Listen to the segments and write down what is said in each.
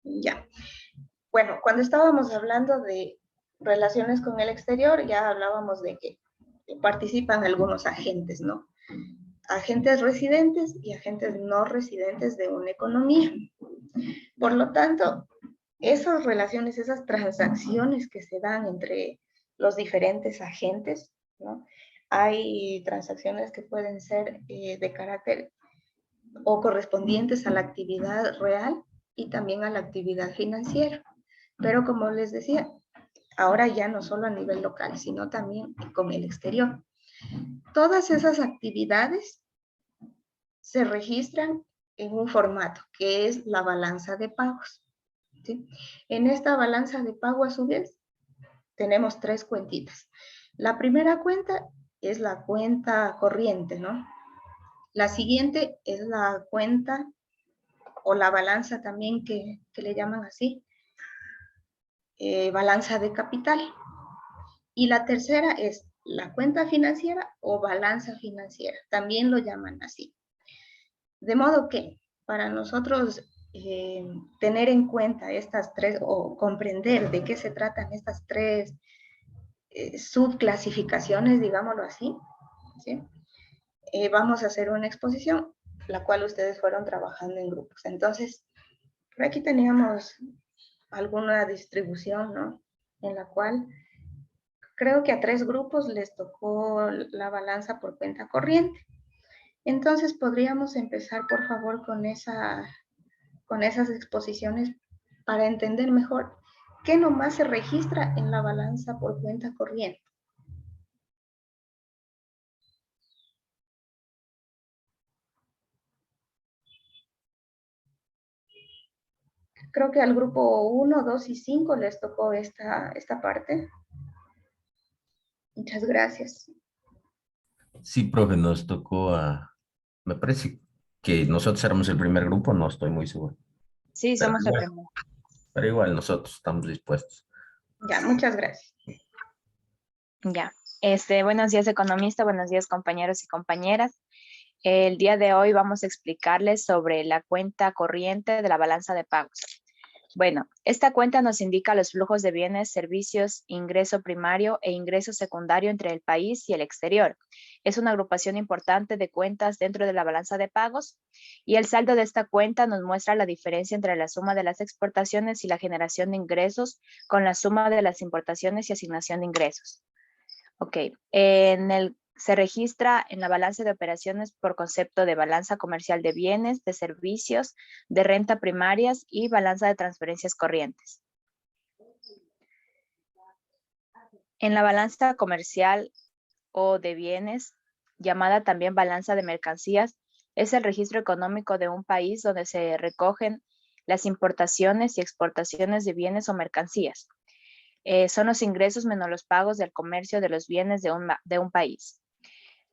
Ya. Bueno, cuando estábamos hablando de relaciones con el exterior, ya hablábamos de que participan algunos agentes, ¿no? Agentes residentes y agentes no residentes de una economía. Por lo tanto, esas relaciones, esas transacciones que se dan entre los diferentes agentes, ¿no? Hay transacciones que pueden ser de carácter o correspondientes a la actividad real y también a la actividad financiera. Pero como les decía, ahora ya no solo a nivel local, sino también con el exterior. Todas esas actividades se registran en un formato que es la balanza de pagos. ¿Sí? En esta balanza de pago, a su vez, tenemos tres cuentitas. La primera cuenta es la cuenta corriente, ¿no? La siguiente es la cuenta o la balanza también que le llaman así, balanza de capital. Y la tercera es la cuenta financiera o balanza financiera, también lo llaman así. De modo que para nosotros tener en cuenta estas tres o comprender de qué se tratan estas tres subclasificaciones, digámoslo así, ¿sí? Vamos a hacer una exposición, la cual ustedes fueron trabajando en grupos. Entonces, por aquí teníamos alguna distribución, ¿no? En la cual creo que a tres grupos les tocó la balanza por cuenta corriente. Entonces, podríamos empezar, por favor, con esas exposiciones para entender mejor qué nomás se registra en la balanza por cuenta corriente. Creo que al grupo 1, 2 y 5 les tocó esta parte. Muchas gracias. Sí, profe, nos tocó me parece que nosotros éramos el primer grupo, no estoy muy seguro. Sí, Pero somos el igual, primero. pero igual nosotros estamos dispuestos. Ya, muchas gracias. Ya. Buenos días, economista. Buenos días, compañeros y compañeras. El día de hoy vamos a explicarles sobre la cuenta corriente de la balanza de pagos. Bueno, esta cuenta nos indica los flujos de bienes, servicios, ingreso primario e ingreso secundario entre el país y el exterior. Es una agrupación importante de cuentas dentro de la balanza de pagos y el saldo de esta cuenta nos muestra la diferencia entre la suma de las exportaciones y la generación de ingresos con la suma de las importaciones y asignación de ingresos. Ok, se registra en la balanza de operaciones por concepto de balanza comercial de bienes, de servicios, de renta primarias y balanza de transferencias corrientes. En la balanza comercial o de bienes, llamada también balanza de mercancías, es el registro económico de un país donde se recogen las importaciones y exportaciones de bienes o mercancías. Son los ingresos menos los pagos del comercio de los bienes de un país.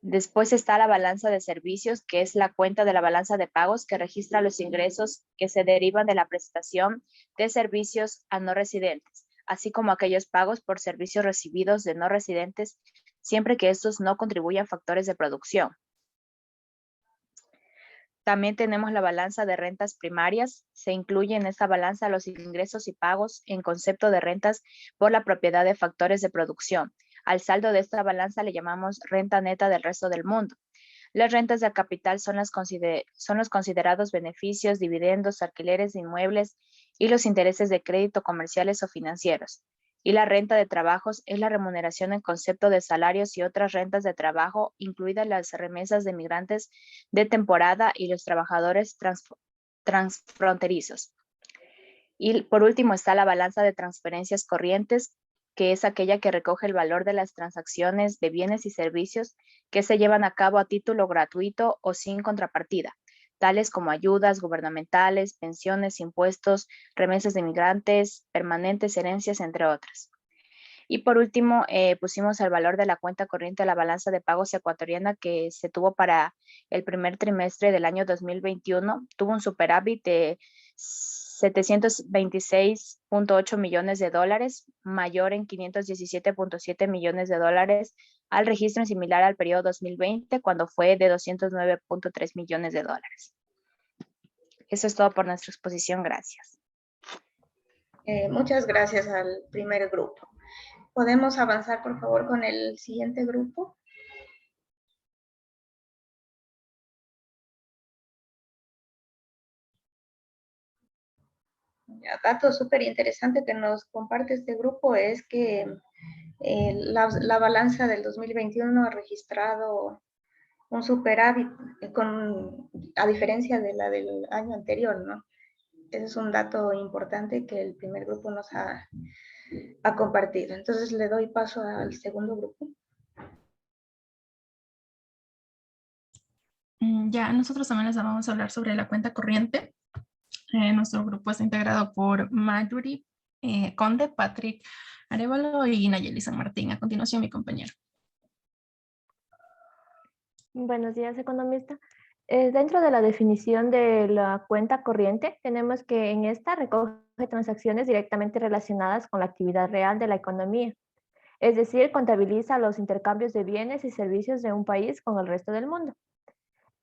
Después está la balanza de servicios, que es la cuenta de la balanza de pagos que registra los ingresos que se derivan de la prestación de servicios a no residentes, así como aquellos pagos por servicios recibidos de no residentes, siempre que estos no contribuyan factores de producción. También tenemos la balanza de rentas primarias. Se incluye en esta balanza los ingresos y pagos en concepto de rentas por la propiedad de factores de producción. Al saldo de esta balanza le llamamos renta neta del resto del mundo. Las rentas de capital son los considerados beneficios, dividendos, alquileres de inmuebles y los intereses de crédito comerciales o financieros. Y la renta de trabajos es la remuneración en concepto de salarios y otras rentas de trabajo, incluidas las remesas de migrantes de temporada y los trabajadores transfronterizos. Y por último está la balanza de transferencias corrientes, que es aquella que recoge el valor de las transacciones de bienes y servicios que se llevan a cabo a título gratuito o sin contrapartida, tales como ayudas gubernamentales, pensiones, impuestos, remesas de migrantes, permanentes, herencias, entre otras. Y por último, pusimos el valor de la cuenta corriente de la balanza de pagos ecuatoriana que se tuvo para el primer trimestre del año 2021. Tuvo un superávit de 726.8 millones de dólares, mayor en 517.7 millones de dólares al registro similar al periodo 2020, cuando fue de 209.3 millones de dólares. Eso es todo por nuestra exposición. Gracias. Muchas gracias al primer grupo. ¿Podemos avanzar, por favor, con el siguiente grupo? Dato súper interesante que nos comparte este grupo es que la balanza del 2021 ha registrado un superávit a diferencia de la del año anterior, ¿no? Ese es un dato importante que el primer grupo nos ha compartido. Entonces le doy paso al segundo grupo. Ya, nosotros también les vamos a hablar sobre la cuenta corriente. Nuestro grupo está integrado por Marjorie Conde, Patrick Arevalo y Nayeli San Martín. A continuación, mi compañero. Buenos días, economista. Dentro de la definición de la cuenta corriente, tenemos que en esta recoge transacciones directamente relacionadas con la actividad real de la economía. Es decir, contabiliza los intercambios de bienes y servicios de un país con el resto del mundo.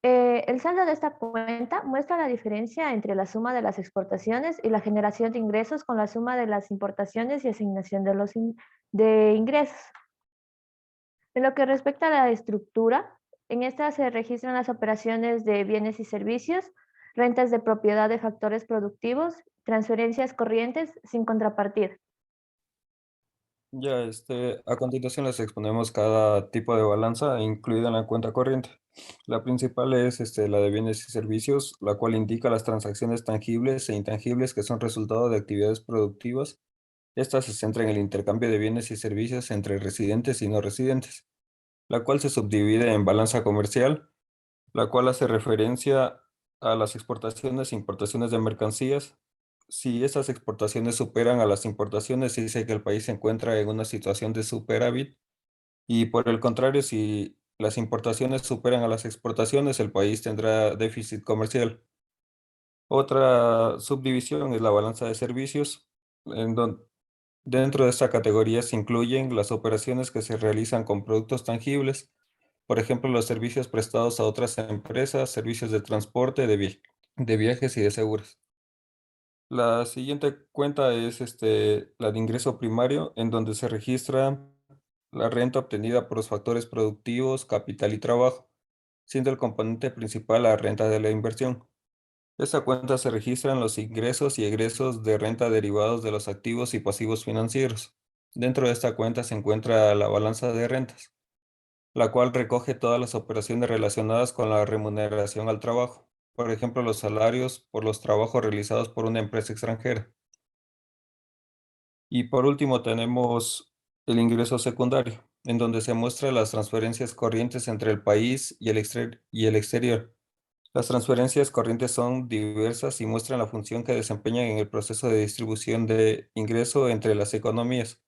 El saldo de esta cuenta muestra la diferencia entre la suma de las exportaciones y la generación de ingresos con la suma de las importaciones y asignación de ingresos. En lo que respecta a la estructura, en esta se registran las operaciones de bienes y servicios, rentas de propiedad de factores productivos, transferencias corrientes sin contrapartida. Ya, a continuación les exponemos cada tipo de balanza incluida en la cuenta corriente. La principal es la de bienes y servicios, la cual indica las transacciones tangibles e intangibles que son resultado de actividades productivas. Esta se centra en el intercambio de bienes y servicios entre residentes y no residentes, la cual se subdivide en balanza comercial, la cual hace referencia a las exportaciones e importaciones de mercancías. Si esas exportaciones superan a las importaciones, se dice que el país se encuentra en una situación de superávit, y por el contrario, si las importaciones superan a las exportaciones, el país tendrá déficit comercial. Otra subdivisión es la balanza de servicios, en donde dentro de esta categoría se incluyen las operaciones que se realizan con productos tangibles, por ejemplo, los servicios prestados a otras empresas, servicios de transporte, de viajes y de seguros. La siguiente cuenta es la de ingreso primario, en donde se registra la renta obtenida por los factores productivos, capital y trabajo, siendo el componente principal la renta de la inversión. Esta cuenta se registran los ingresos y egresos de renta derivados de los activos y pasivos financieros. Dentro de esta cuenta se encuentra la balanza de rentas, la cual recoge todas las operaciones relacionadas con la remuneración al trabajo, por ejemplo, los salarios por los trabajos realizados por una empresa extranjera. Y por último tenemos el ingreso secundario, en donde se muestran las transferencias corrientes entre el país y el exterior. Las transferencias corrientes son diversas y muestran la función que desempeñan en el proceso de distribución de ingreso entre las economías.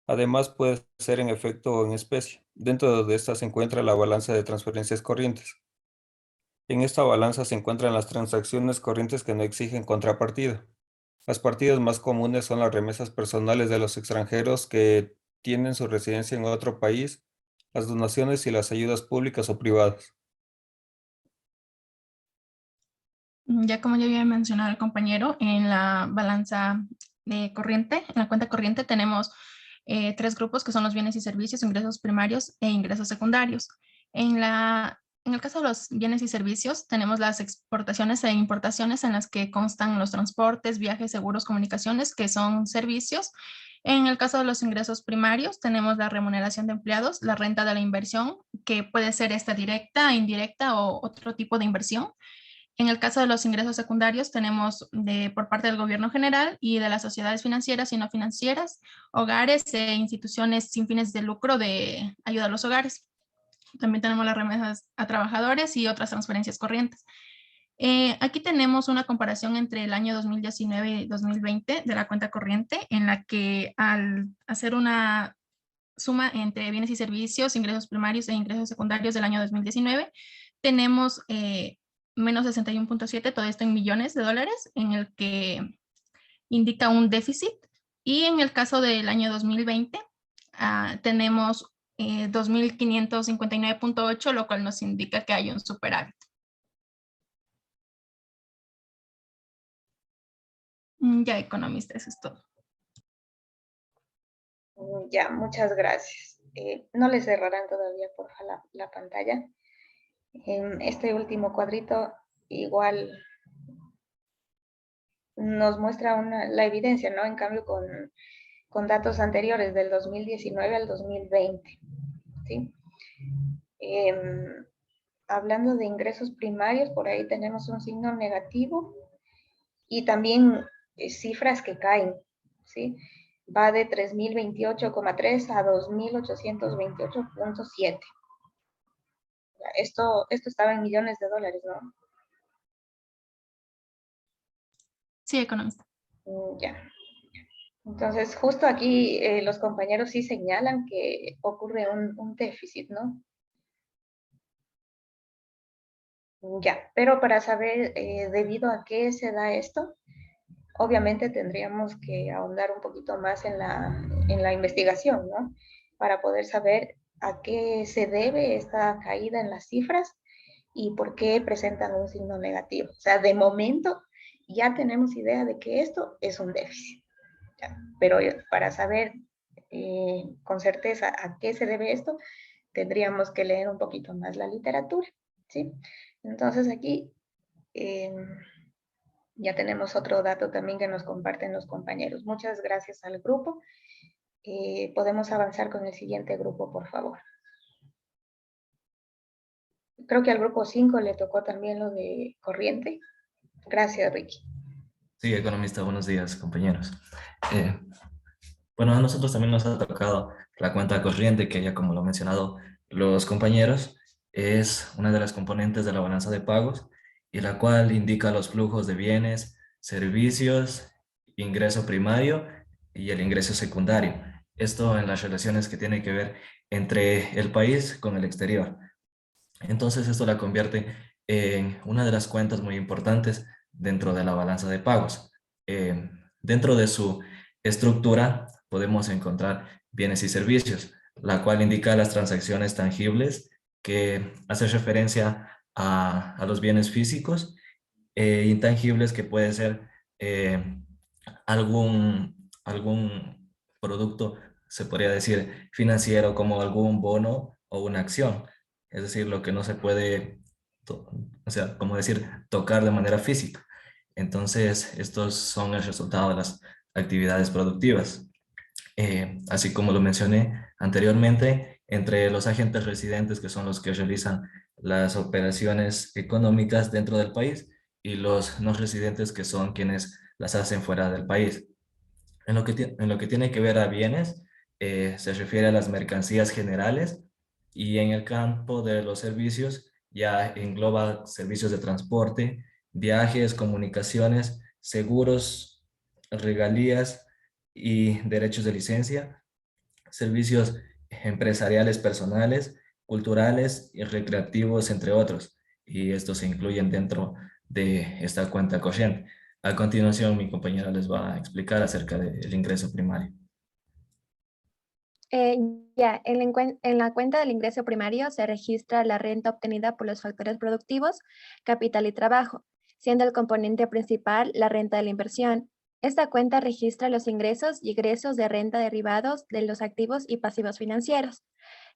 Además, puede ser en efecto o en especie. Dentro de esta se encuentra la balanza de transferencias corrientes. En esta balanza se encuentran las transacciones corrientes que no exigen contrapartida. Las partidas más comunes son las remesas personales de los extranjeros que tienen su residencia en otro país, las donaciones y las ayudas públicas o privadas. Ya como ya había mencionado el compañero, en la balanza de corriente, en la cuenta corriente tenemos tres grupos que son los bienes y servicios, ingresos primarios e ingresos secundarios. En el caso de los bienes y servicios, tenemos las exportaciones e importaciones en las que constan los transportes, viajes, seguros, comunicaciones, que son servicios. En el caso de los ingresos primarios, tenemos la remuneración de empleados, la renta de la inversión, que puede ser esta directa, indirecta o otro tipo de inversión. En el caso de los ingresos secundarios, tenemos por parte del gobierno general y de las sociedades financieras y no financieras, hogares e instituciones sin fines de lucro de ayuda a los hogares. También tenemos las remesas a trabajadores y otras transferencias corrientes. Aquí tenemos una comparación entre el año 2019 y 2020 de la cuenta corriente, en la que al hacer una suma entre bienes y servicios, ingresos primarios e ingresos secundarios del año 2019, tenemos menos 61.7, todo esto en millones de dólares, en el que indica un déficit. Y en el caso del año 2020, tenemos 2.559.8, lo cual nos indica que hay un superávit. Ya, economista, eso es todo. Ya, muchas gracias. No le cerrarán todavía, porfa, la pantalla. En este último cuadrito, igual nos muestra la evidencia, ¿no? En cambio, con datos anteriores del 2019 al 2020, ¿sí? Hablando de ingresos primarios, por ahí tenemos un signo negativo y también cifras que caen, ¿sí? Va de 3.028,3 a 2.828,7. Esto estaba en millones de dólares, ¿no? Sí, economista. Ya. Entonces, justo aquí los compañeros sí señalan que ocurre un déficit, ¿no? Ya, pero para saber debido a qué se da esto, obviamente tendríamos que ahondar un poquito más en la investigación, ¿no? Para poder saber a qué se debe esta caída en las cifras y por qué presentan un signo negativo. O sea, de momento ya tenemos idea de que esto es un déficit, ¿ya? Pero para saber con certeza a qué se debe esto, tendríamos que leer un poquito más la literatura, ¿sí? Entonces aquí eh, ya tenemos otro dato también que nos comparten los compañeros. Muchas gracias al grupo. Podemos avanzar con el siguiente grupo, por favor. Creo que al grupo 5 le tocó también lo de corriente. Gracias, Ricky. Sí, economista, buenos días, compañeros. Eh, bueno, a nosotros también nos ha tocado la cuenta corriente, que ya como lo han mencionado los compañeros, es una de las componentes de la balanza de pagos y la cual indica los flujos de bienes, servicios, ingreso primario y el ingreso secundario. Esto en las relaciones que tienen que ver entre el país con el exterior. Entonces esto la convierte en una de las cuentas muy importantes dentro de la balanza de pagos. Dentro de su estructura podemos encontrar bienes y servicios, la cual indica las transacciones tangibles que hace referencia a los bienes físicos e intangibles que puede ser algún producto, se podría decir, financiero como algún bono o una acción. Es decir, lo que no se puede, o sea, como decir, tocar de manera física. Entonces, estos son el resultado de las actividades productivas. Así como lo mencioné anteriormente, entre los agentes residentes, que son los que realizan las operaciones económicas dentro del país, y los no residentes, que son quienes las hacen fuera del país. En lo que tiene que ver a bienes, se refiere a las mercancías generales, y en el campo de los servicios ya engloba servicios de transporte, viajes, comunicaciones, seguros, regalías y derechos de licencia, servicios empresariales personales, culturales y recreativos, entre otros. Y estos se incluyen dentro de esta cuenta corriente. A continuación, mi compañera les va a explicar acerca del ingreso primario. Eh, ya, en la cuenta del ingreso primario se registra la renta obtenida por los factores productivos, capital y trabajo, siendo el componente principal la renta de la inversión. Esta cuenta registra los ingresos y egresos de renta derivados de los activos y pasivos financieros.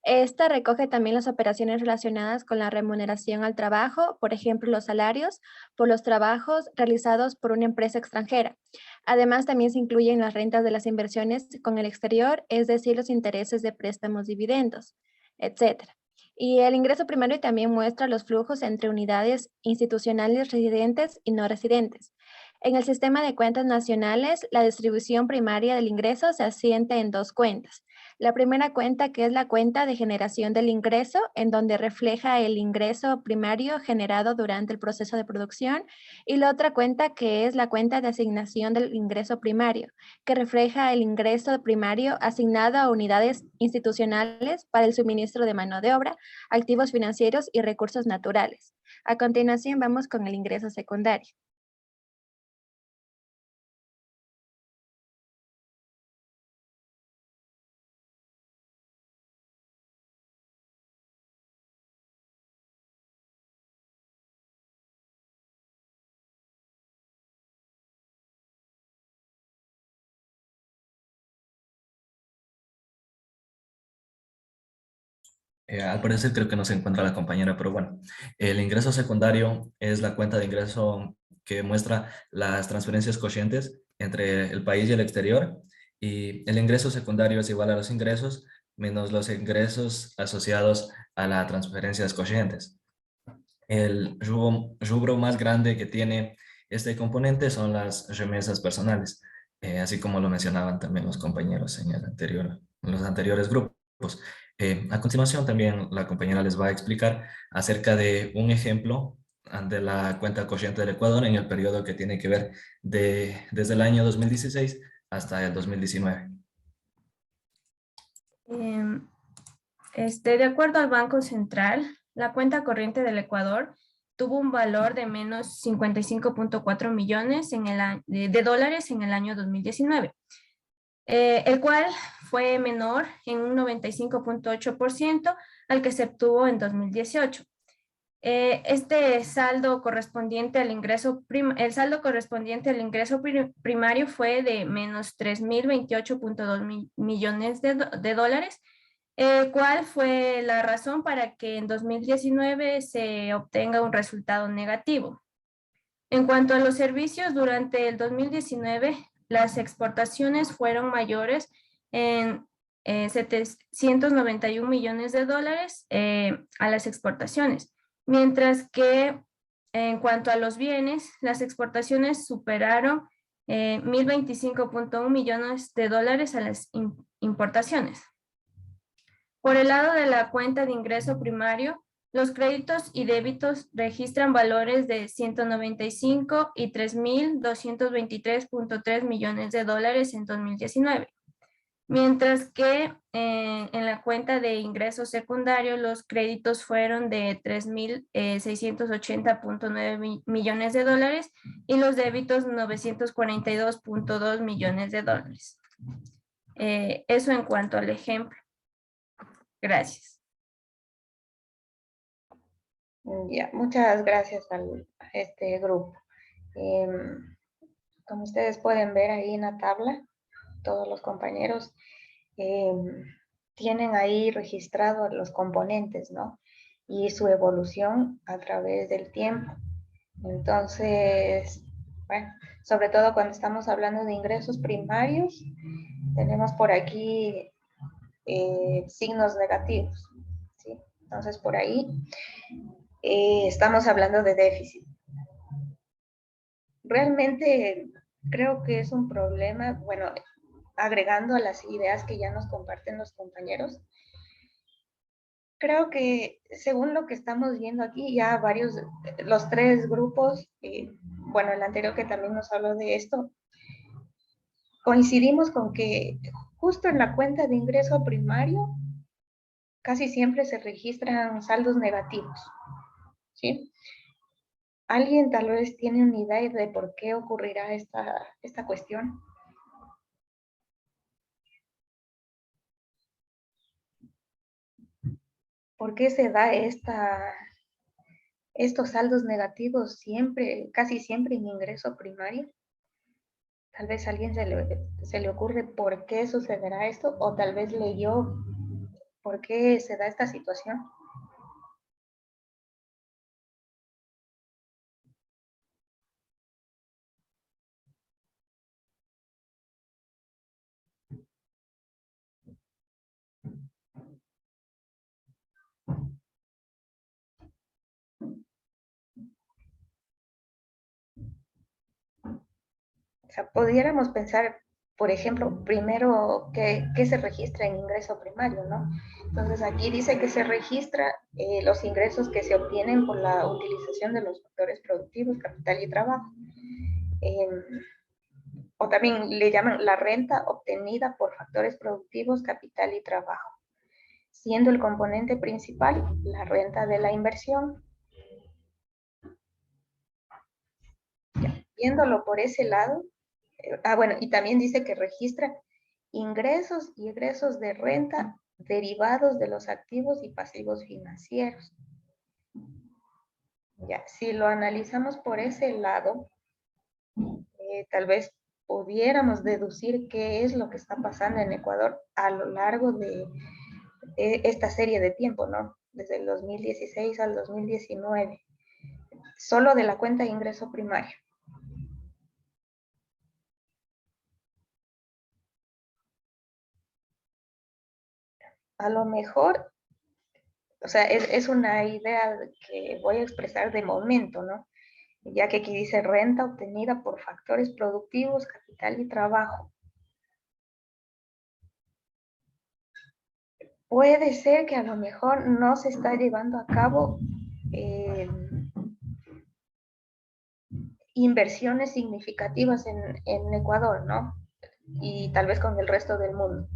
Esta recoge también las operaciones relacionadas con la remuneración al trabajo, por ejemplo, los salarios por los trabajos realizados por una empresa extranjera. Además, también se incluyen las rentas de las inversiones con el exterior, es decir, los intereses de préstamos, dividendos, etcétera. Y el ingreso primario también muestra los flujos entre unidades institucionales residentes y no residentes. En el sistema de cuentas nacionales, la distribución primaria del ingreso se asienta en dos cuentas. La primera cuenta, que es la cuenta de generación del ingreso, en donde refleja el ingreso primario generado durante el proceso de producción, y la otra cuenta, que es la cuenta de asignación del ingreso primario, que refleja el ingreso primario asignado a unidades institucionales para el suministro de mano de obra, activos financieros y recursos naturales. A continuación, vamos con el ingreso secundario. Al parecer creo que no se encuentra la compañera, pero bueno, el ingreso secundario es la cuenta de ingreso que muestra las transferencias cocientes entre el país y el exterior, y el ingreso secundario es igual a los ingresos menos los ingresos asociados a las transferencias cocientes. El rubro más grande que tiene este componente son las remesas personales, así como lo mencionaban también los compañeros en los anteriores grupos. A continuación también la compañera les va a explicar acerca de un ejemplo de la cuenta corriente del Ecuador en el periodo que tiene que ver desde el año 2016 hasta el 2019. De acuerdo al Banco Central, la cuenta corriente del Ecuador tuvo un valor de menos 55.4 millones de dólares en el año 2019, el cual fue menor en un 95.8% al que se obtuvo en 2018. Este saldo correspondiente al ingreso primario fue de menos 3.028.2 millones de dólares, ¿cuál fue la razón para que en 2019 se obtenga un resultado negativo? En cuanto a los servicios, durante el 2019, las exportaciones fueron mayores en 791 millones de dólares a las exportaciones, mientras que en cuanto a los bienes, las exportaciones superaron 1.025.1 millones de dólares a las importaciones. Por el lado de la cuenta de ingreso primario, los créditos y débitos registran valores de 195 y 3.223.3 millones de dólares en 2019. Mientras que en la cuenta de ingreso secundario, los créditos fueron de 3.680.9 millones de dólares y los débitos 942.2 millones de dólares. Eso en cuanto al ejemplo. Gracias. Ya, muchas gracias a este grupo. Como ustedes pueden ver ahí en la tabla, todos los compañeros tienen ahí registrados los componentes, ¿no? Y su evolución a través del tiempo. Entonces, bueno, sobre todo cuando estamos hablando de ingresos primarios, tenemos por aquí signos negativos, ¿sí? Entonces, por ahí estamos hablando de déficit. Realmente creo que es un problema, bueno, agregando a las ideas que ya nos comparten los compañeros, creo que según lo que estamos viendo aquí, ya varios, los tres grupos, bueno, el anterior que también nos habló de esto, coincidimos con que justo en la cuenta de ingreso primario casi siempre se registran saldos negativos, ¿sí? ¿Alguien tal vez tiene una idea de por qué ocurrirá esta cuestión? ¿Por qué se da estos saldos negativos siempre, casi siempre en ingreso primario? Tal vez a alguien se le ocurre por qué sucederá esto, o tal vez leyó por qué se da esta situación. O sea, pudiéramos pensar, por ejemplo, primero qué se registra en ingreso primario, ¿no? Entonces aquí dice que se registra los ingresos que se obtienen por la utilización de los factores productivos, capital y trabajo. O también le llaman la renta obtenida por factores productivos, capital y trabajo, siendo el componente principal la renta de la inversión. Ya, viéndolo por ese lado, bueno, y también dice que registra ingresos y egresos de renta derivados de los activos y pasivos financieros. Ya, si lo analizamos por ese lado, tal vez pudiéramos deducir qué es lo que está pasando en Ecuador a lo largo de esta serie de tiempo, ¿no? Desde el 2016 al 2019, solo de la cuenta de ingreso primario. A lo mejor, o sea, es una idea que voy a expresar de momento, ¿no? Ya que aquí dice renta obtenida por factores productivos, capital y trabajo. Puede ser que a lo mejor no se está llevando a cabo inversiones significativas en Ecuador, ¿no? Y tal vez con el resto del mundo.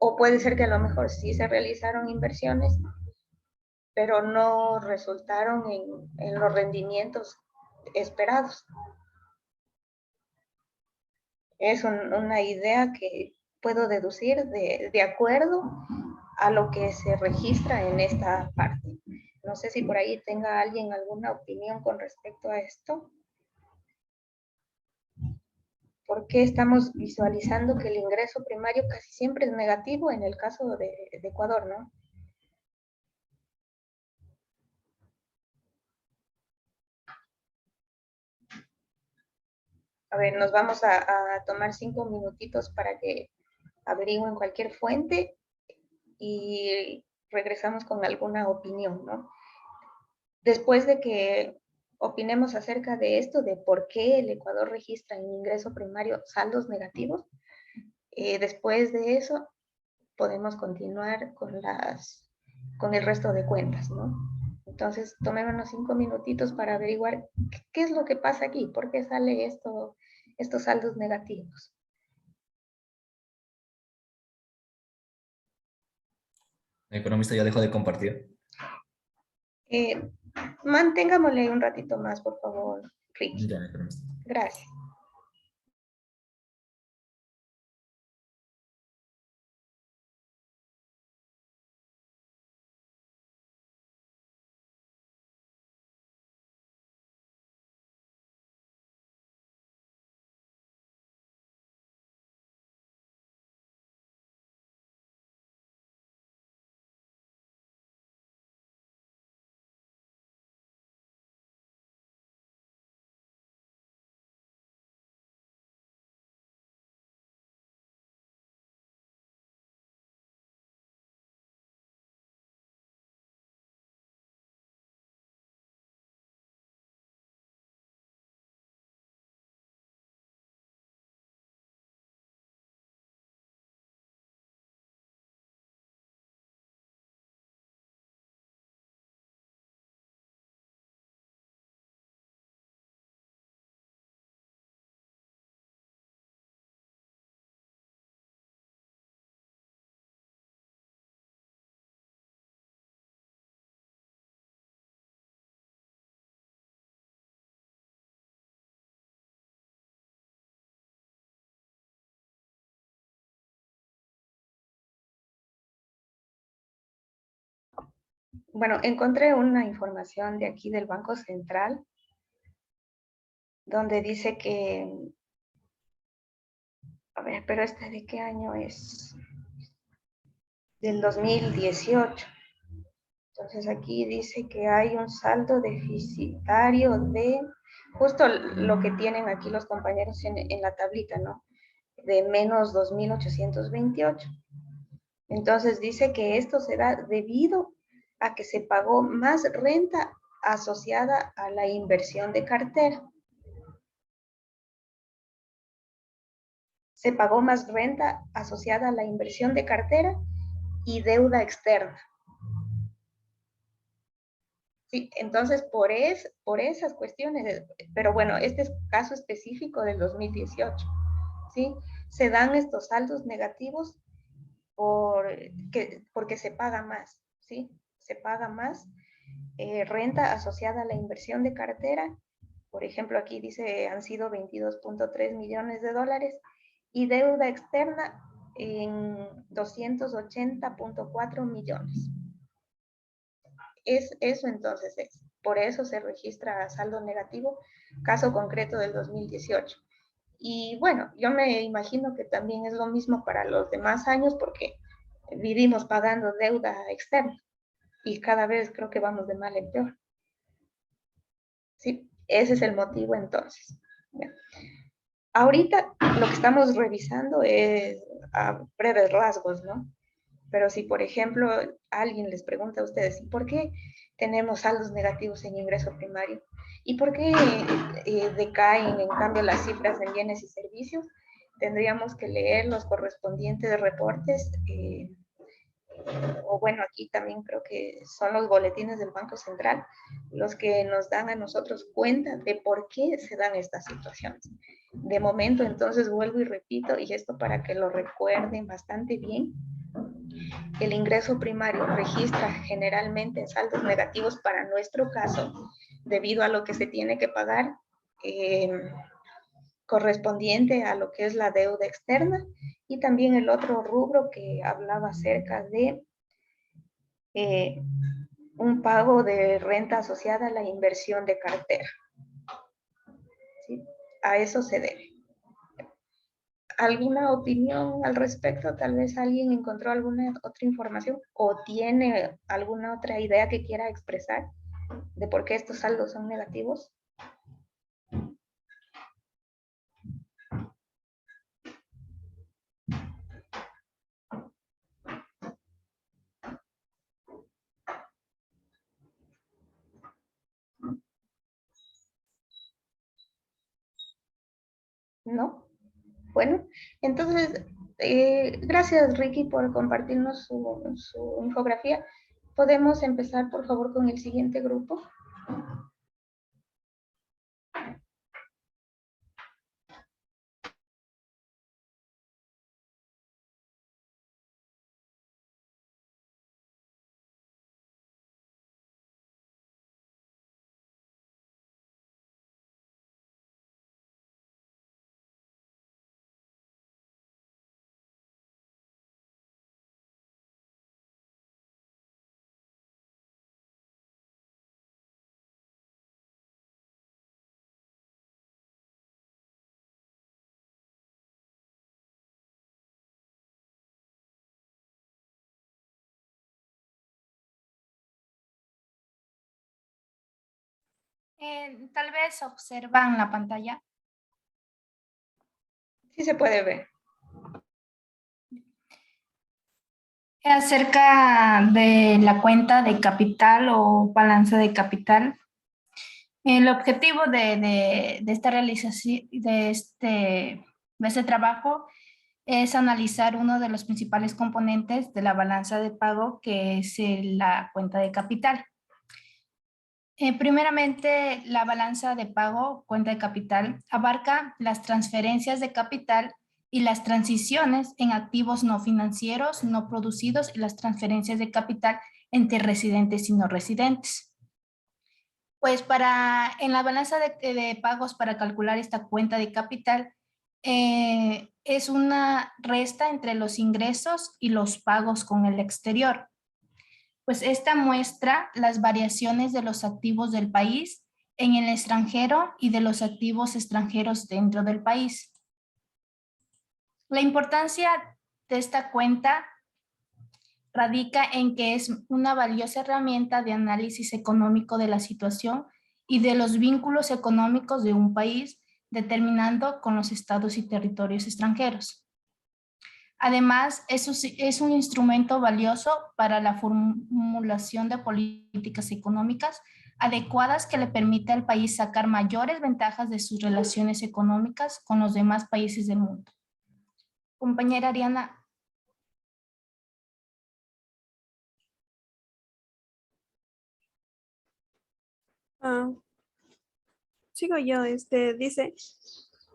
O puede ser que a lo mejor sí se realizaron inversiones, pero no resultaron en los rendimientos esperados. Es una idea que puedo deducir de acuerdo a lo que se registra en esta parte. No sé si por ahí tenga alguien alguna opinión con respecto a esto. ¿Por qué estamos visualizando que el ingreso primario casi siempre es negativo en el caso de Ecuador, ¿no? A ver, nos vamos a tomar 5 minutitos para que averigüen cualquier fuente y regresamos con alguna opinión, ¿no? Después de que opinemos acerca de esto, de por qué el Ecuador registra en ingreso primario saldos negativos, después de eso podemos continuar con el resto de cuentas, ¿no? Entonces, tomémonos 5 minutitos para averiguar qué es lo que pasa aquí, por qué sale estos saldos negativos. El economista ya dejó de compartir. Mantengámosle un ratito más, por favor, Ricky. Ya, economista. Gracias. Bueno, encontré una información de aquí del Banco Central donde dice que, a ver, pero ¿este de qué año es? Del 2018. Entonces aquí dice que hay un saldo deficitario de, justo lo que tienen aquí los compañeros en la tablita, ¿no? De menos 2.828. Entonces dice que esto se da debido a que se pagó más renta asociada a la inversión de cartera. Se pagó más renta asociada a la inversión de cartera y deuda externa. Sí, entonces por esas cuestiones, pero bueno, este es caso específico del 2018, ¿sí? Se dan estos saldos negativos porque se paga más, ¿sí? Se paga más renta asociada a la inversión de cartera. Por ejemplo, aquí dice han sido 22.3 millones de dólares y deuda externa en 280.4 millones. Eso entonces es. Por eso se registra saldo negativo, caso concreto del 2018. Y bueno, yo me imagino que también es lo mismo para los demás años porque vivimos pagando deuda externa y cada vez creo que vamos de mal en peor. ¿Sí? Ese es el motivo entonces. Bien. Ahorita lo que estamos revisando es a breves rasgos, ¿no? Pero si, por ejemplo, alguien les pregunta a ustedes, ¿por qué tenemos saldos negativos en ingreso primario? ¿Y por qué decaen, en cambio, las cifras en bienes y servicios? Tendríamos que leer los correspondientes reportes, o bueno, aquí también creo que son los boletines del Banco Central, los que nos dan a nosotros cuenta de por qué se dan estas situaciones. De momento, entonces, vuelvo y repito, y esto para que lo recuerden bastante bien, el ingreso primario registra generalmente saldos negativos para nuestro caso, debido a lo que se tiene que pagar correspondiente a lo que es la deuda externa, y también el otro rubro que hablaba acerca de un pago de renta asociada a la inversión de cartera. ¿Sí? A eso se debe. ¿Alguna opinión al respecto? Tal vez alguien encontró alguna otra información o tiene alguna otra idea que quiera expresar de por qué estos saldos son negativos. ¿No? Bueno, entonces, gracias Ricky por compartirnos su infografía. ¿Podemos empezar, por favor, con el siguiente grupo? Tal vez observan la pantalla. Sí se puede ver. Acerca de la cuenta de capital o balanza de capital, el objetivo de esta realización, de este trabajo, es analizar uno de los principales componentes de la balanza de pago, que es la cuenta de capital. Primeramente, la balanza de pago, cuenta de capital, abarca las transferencias de capital y las transiciones en activos no financieros, no producidos, y las transferencias de capital entre residentes y no residentes. Pues en la balanza de pagos, para calcular esta cuenta de capital, es una resta entre los ingresos y los pagos con el exterior. Pues esta muestra las variaciones de los activos del país en el extranjero y de los activos extranjeros dentro del país. La importancia de esta cuenta radica en que es una valiosa herramienta de análisis económico de la situación y de los vínculos económicos de un país, determinando con los estados y territorios extranjeros. Además, es un instrumento valioso para la formulación de políticas económicas adecuadas que le permita al país sacar mayores ventajas de sus relaciones económicas con los demás países del mundo. Compañera Ariana. Sigo yo, dice,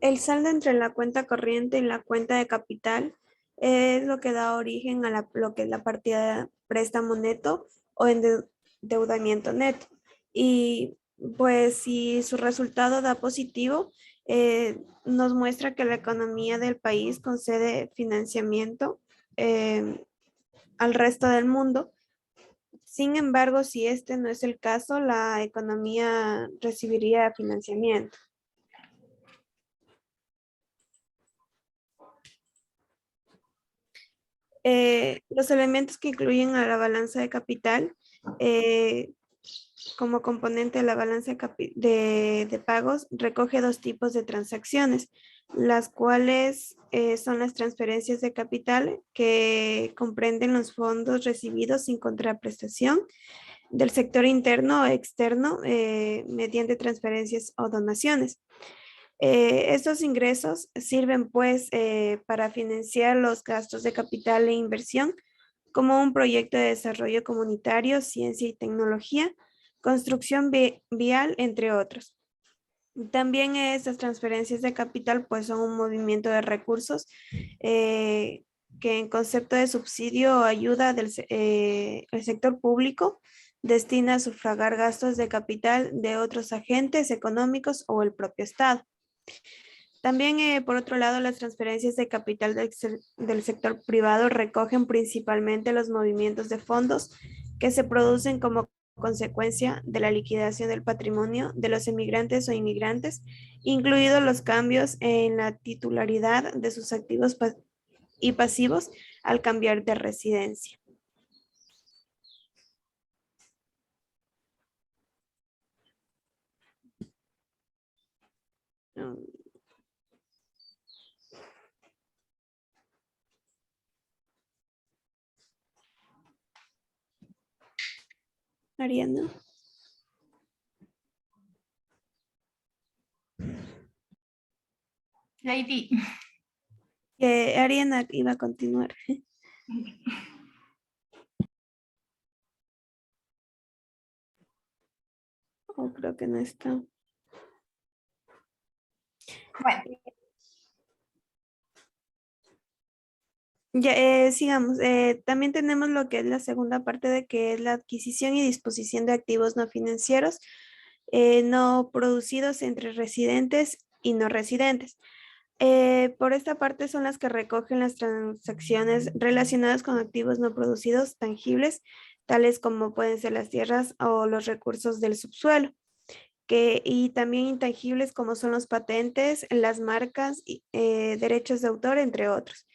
el saldo entre la cuenta corriente y la cuenta de capital es lo que da origen a lo que es la partida de préstamo neto o endeudamiento neto. Y pues si su resultado da positivo, nos muestra que la economía del país concede financiamiento al resto del mundo. Sin embargo, si este no es el caso, la economía recibiría financiamiento. Los elementos que incluyen a la balanza de capital como componente de la balanza de pagos recoge dos tipos de transacciones, las cuales son las transferencias de capital que comprenden los fondos recibidos sin contraprestación del sector interno o externo mediante transferencias o donaciones. Estos ingresos sirven pues para financiar los gastos de capital e inversión como un proyecto de desarrollo comunitario, ciencia y tecnología, construcción vial, entre otros. También estas transferencias de capital pues son un movimiento de recursos que en concepto de subsidio o ayuda del el sector público destina a sufragar gastos de capital de otros agentes económicos o el propio Estado. También, por otro lado, las transferencias de capital del sector privado recogen principalmente los movimientos de fondos que se producen como consecuencia de la liquidación del patrimonio de los emigrantes o inmigrantes, incluidos los cambios en la titularidad de sus activos y pasivos al cambiar de residencia. Ariana. Lady. Ariana iba a continuar. Oh, creo que no está. Bueno. Ya, sigamos. También tenemos lo que es la segunda parte de que es la adquisición y disposición de activos no financieros no producidos entre residentes y no residentes. Por esta parte son las que recogen las transacciones relacionadas con activos no producidos tangibles, tales como pueden ser las tierras o los recursos del subsuelo, y también intangibles como son los patentes, las marcas, derechos de autor, entre otros,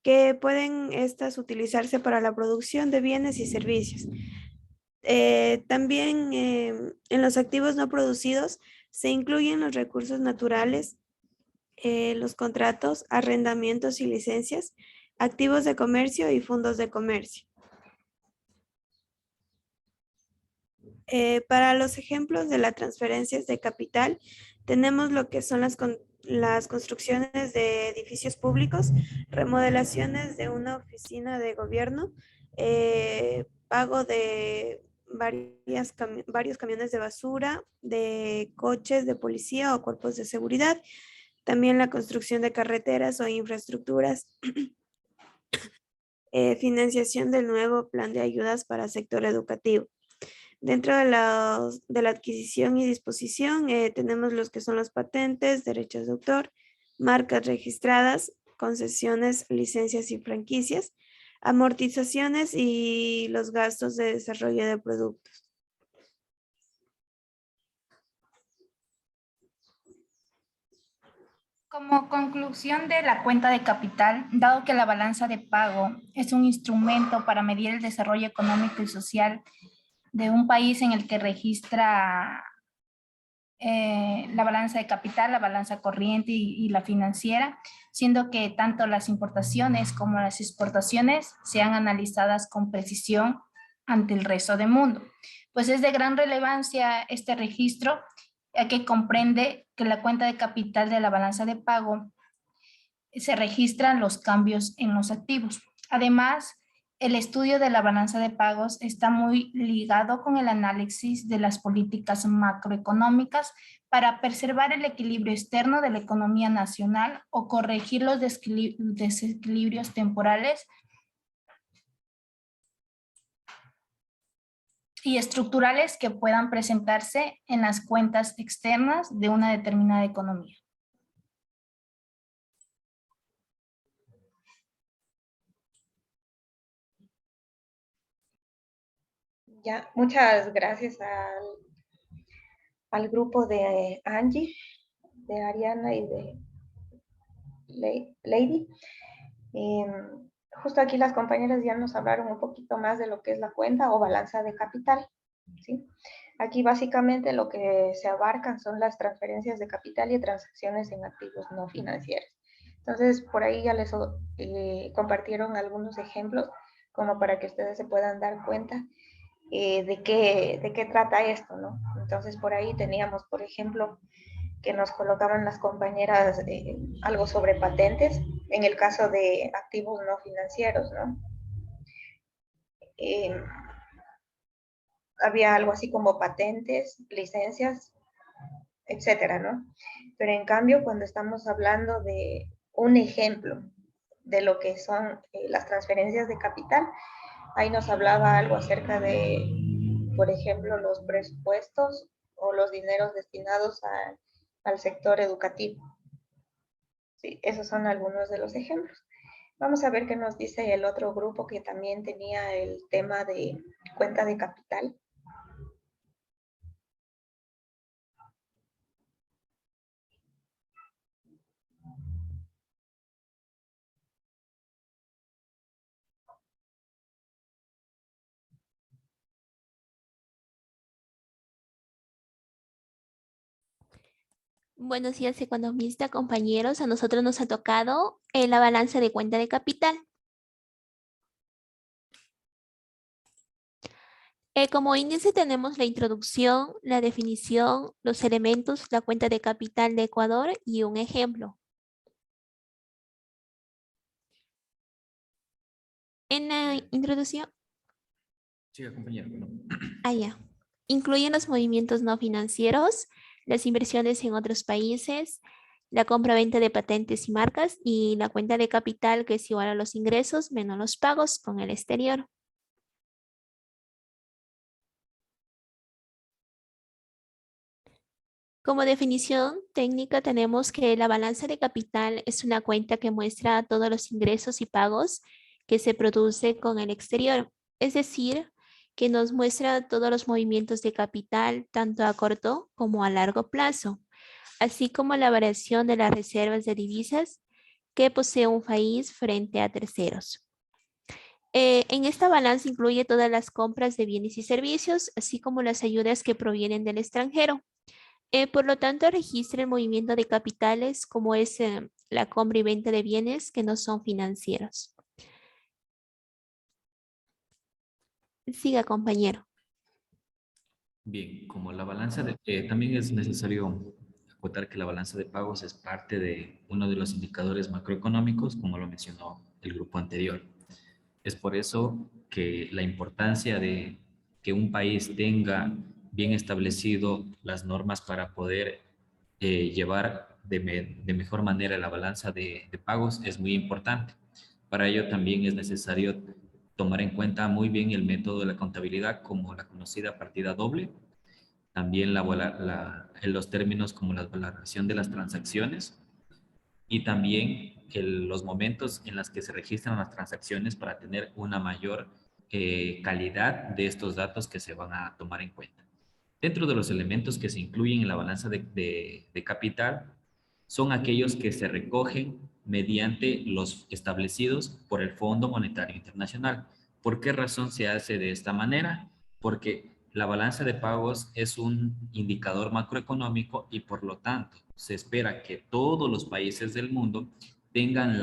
que pueden estas utilizarse para la producción de bienes y servicios. También en los activos no producidos se incluyen los recursos naturales, los contratos, arrendamientos y licencias, activos de comercio y fondos de comercio. Para los ejemplos de las transferencias de capital, tenemos lo que son las construcciones de edificios públicos, remodelaciones de una oficina de gobierno, pago de varios camiones de basura, de coches de policía o cuerpos de seguridad, también la construcción de carreteras o infraestructuras, financiación del nuevo plan de ayudas para sector educativo. Dentro de la adquisición y disposición tenemos los que son las patentes, derechos de autor, marcas registradas, concesiones, licencias y franquicias, amortizaciones y los gastos de desarrollo de productos. Como conclusión de la cuenta de capital, dado que la balanza de pago es un instrumento para medir el desarrollo económico y social de un país en el que registra la balanza de capital, la balanza corriente y la financiera, siendo que tanto las importaciones como las exportaciones sean analizadas con precisión ante el resto del mundo. Pues es de gran relevancia este registro, ya que comprende que la cuenta de capital de la balanza de pago se registran los cambios en los activos. Además, el estudio de la balanza de pagos está muy ligado con el análisis de las políticas macroeconómicas para preservar el equilibrio externo de la economía nacional o corregir los desequilibrios temporales y estructurales que puedan presentarse en las cuentas externas de una determinada economía. Ya, muchas gracias al grupo de Angie, de Ariana y de Lady. Justo aquí las compañeras ya nos hablaron un poquito más de lo que es la cuenta o balanza de capital, ¿sí? Aquí básicamente lo que se abarcan son las transferencias de capital y transacciones en activos no financieros. Entonces, por ahí ya les compartieron algunos ejemplos como para que ustedes se puedan dar cuenta de qué trata esto, ¿no? Entonces, por ahí teníamos, por ejemplo, que nos colocaban las compañeras algo sobre patentes, en el caso de activos no financieros, ¿no? Eh, había algo así como patentes, licencias, etcétera, ¿no? Pero en cambio, cuando estamos hablando de un ejemplo de lo que son las transferencias de capital, ahí nos hablaba algo acerca de, por ejemplo, los presupuestos o los dineros destinados al sector educativo. Sí, esos son algunos de los ejemplos. Vamos a ver qué nos dice el otro grupo que también tenía el tema de cuenta de capital. Buenos días, economista, compañeros. A nosotros nos ha tocado la balanza de cuenta de capital. Como índice tenemos la introducción, la definición, los elementos, la cuenta de capital de Ecuador y un ejemplo. En la introducción, Sí, compañero. ya. Incluyen los movimientos no financieros, las inversiones en otros países, la compra-venta de patentes y marcas y la cuenta de capital, que es igual a los ingresos menos los pagos con el exterior. Como definición técnica tenemos que la balanza de capital es una cuenta que muestra todos los ingresos y pagos que se produce con el exterior. Es decir, que nos muestra todos los movimientos de capital tanto a corto como a largo plazo, así como la variación de las reservas de divisas que posee un país frente a terceros. En esta balanza incluye todas las compras de bienes y servicios, así como las ayudas que provienen del extranjero. Por lo tanto, registra el movimiento de capitales como es la compra y venta de bienes que no son financieros. Siga, compañero. Bien, como la balanza también es necesario acotar que la balanza de pagos es parte de uno de los indicadores macroeconómicos, como lo mencionó el grupo anterior. Es por eso que la importancia de que un país tenga bien establecido las normas para poder llevar de mejor manera la balanza de pagos es muy importante. Para ello también es necesario tomar en cuenta muy bien el método de la contabilidad como la conocida partida doble, también en los términos como la valoración de las transacciones y también los momentos en los que se registran las transacciones para tener una mayor calidad de estos datos que se van a tomar en cuenta. Dentro de los elementos que se incluyen en la balanza de capital son aquellos que se recogen mediante los establecidos por el Fondo Monetario Internacional. ¿Por qué razón se hace de esta manera? Porque la balanza de pagos es un indicador macroeconómico y por lo tanto se espera que todos los países del mundo tengan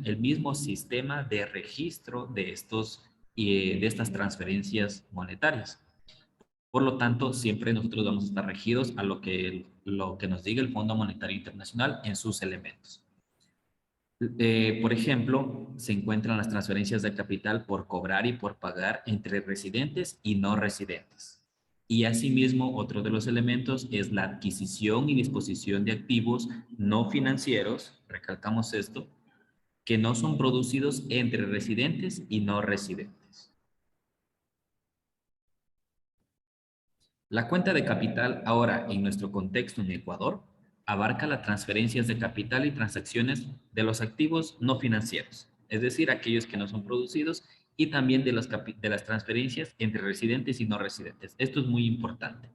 el mismo sistema de registro de estas transferencias monetarias. Por lo tanto, siempre nosotros vamos a estar regidos a lo que nos diga el Fondo Monetario Internacional en sus elementos. Por ejemplo, se encuentran las transferencias de capital por cobrar y por pagar entre residentes y no residentes. Y asimismo, otro de los elementos es la adquisición y disposición de activos no financieros, recalcamos esto, que no son producidos entre residentes y no residentes. La cuenta de capital ahora en nuestro contexto en Ecuador abarca las transferencias de capital y transacciones de los activos no financieros, es decir, aquellos que no son producidos y también de las transferencias entre residentes y no residentes. Esto es muy importante.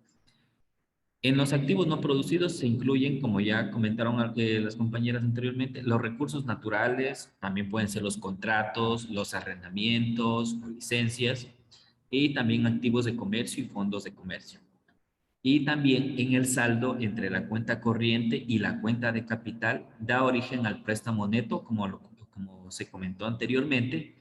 En los activos no producidos se incluyen, como ya comentaron las compañeras anteriormente, los recursos naturales, también pueden ser los contratos, los arrendamientos o licencias, y también activos de comercio y fondos de comercio. Y también en el saldo entre la cuenta corriente y la cuenta de capital da origen al préstamo neto, como se comentó anteriormente.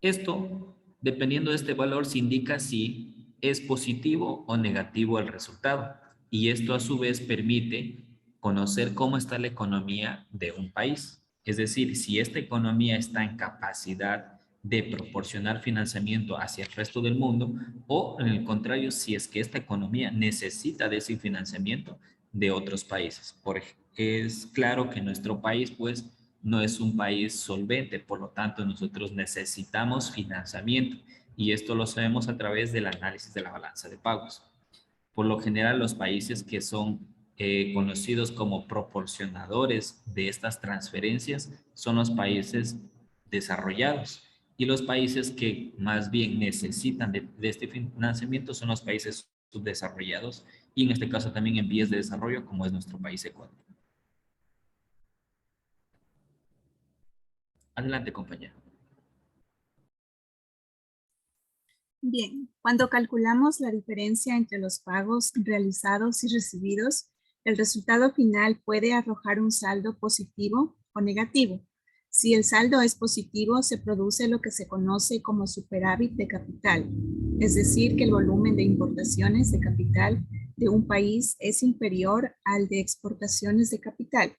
Esto, dependiendo de este valor, se indica si es positivo o negativo el resultado. Y esto a su vez permite conocer cómo está la economía de un país. Es decir, si esta economía está en capacidad de proporcionar financiamiento hacia el resto del mundo, o en el contrario, si es que esta economía necesita de ese financiamiento de otros países. Es claro que nuestro país pues no es un país solvente, por lo tanto nosotros necesitamos financiamiento, y esto lo sabemos a través del análisis de la balanza de pagos. Por lo general, los países que son conocidos como proporcionadores de estas transferencias son los países desarrollados, y los países que más bien necesitan de este financiamiento son los países subdesarrollados, y en este caso también en vías de desarrollo, como es nuestro país Ecuador. Adelante, compañero. Bien, cuando calculamos la diferencia entre los pagos realizados y recibidos, el resultado final puede arrojar un saldo positivo o negativo. Si el saldo es positivo, se produce lo que se conoce como superávit de capital, es decir, que el volumen de importaciones de capital de un país es inferior al de exportaciones de capital.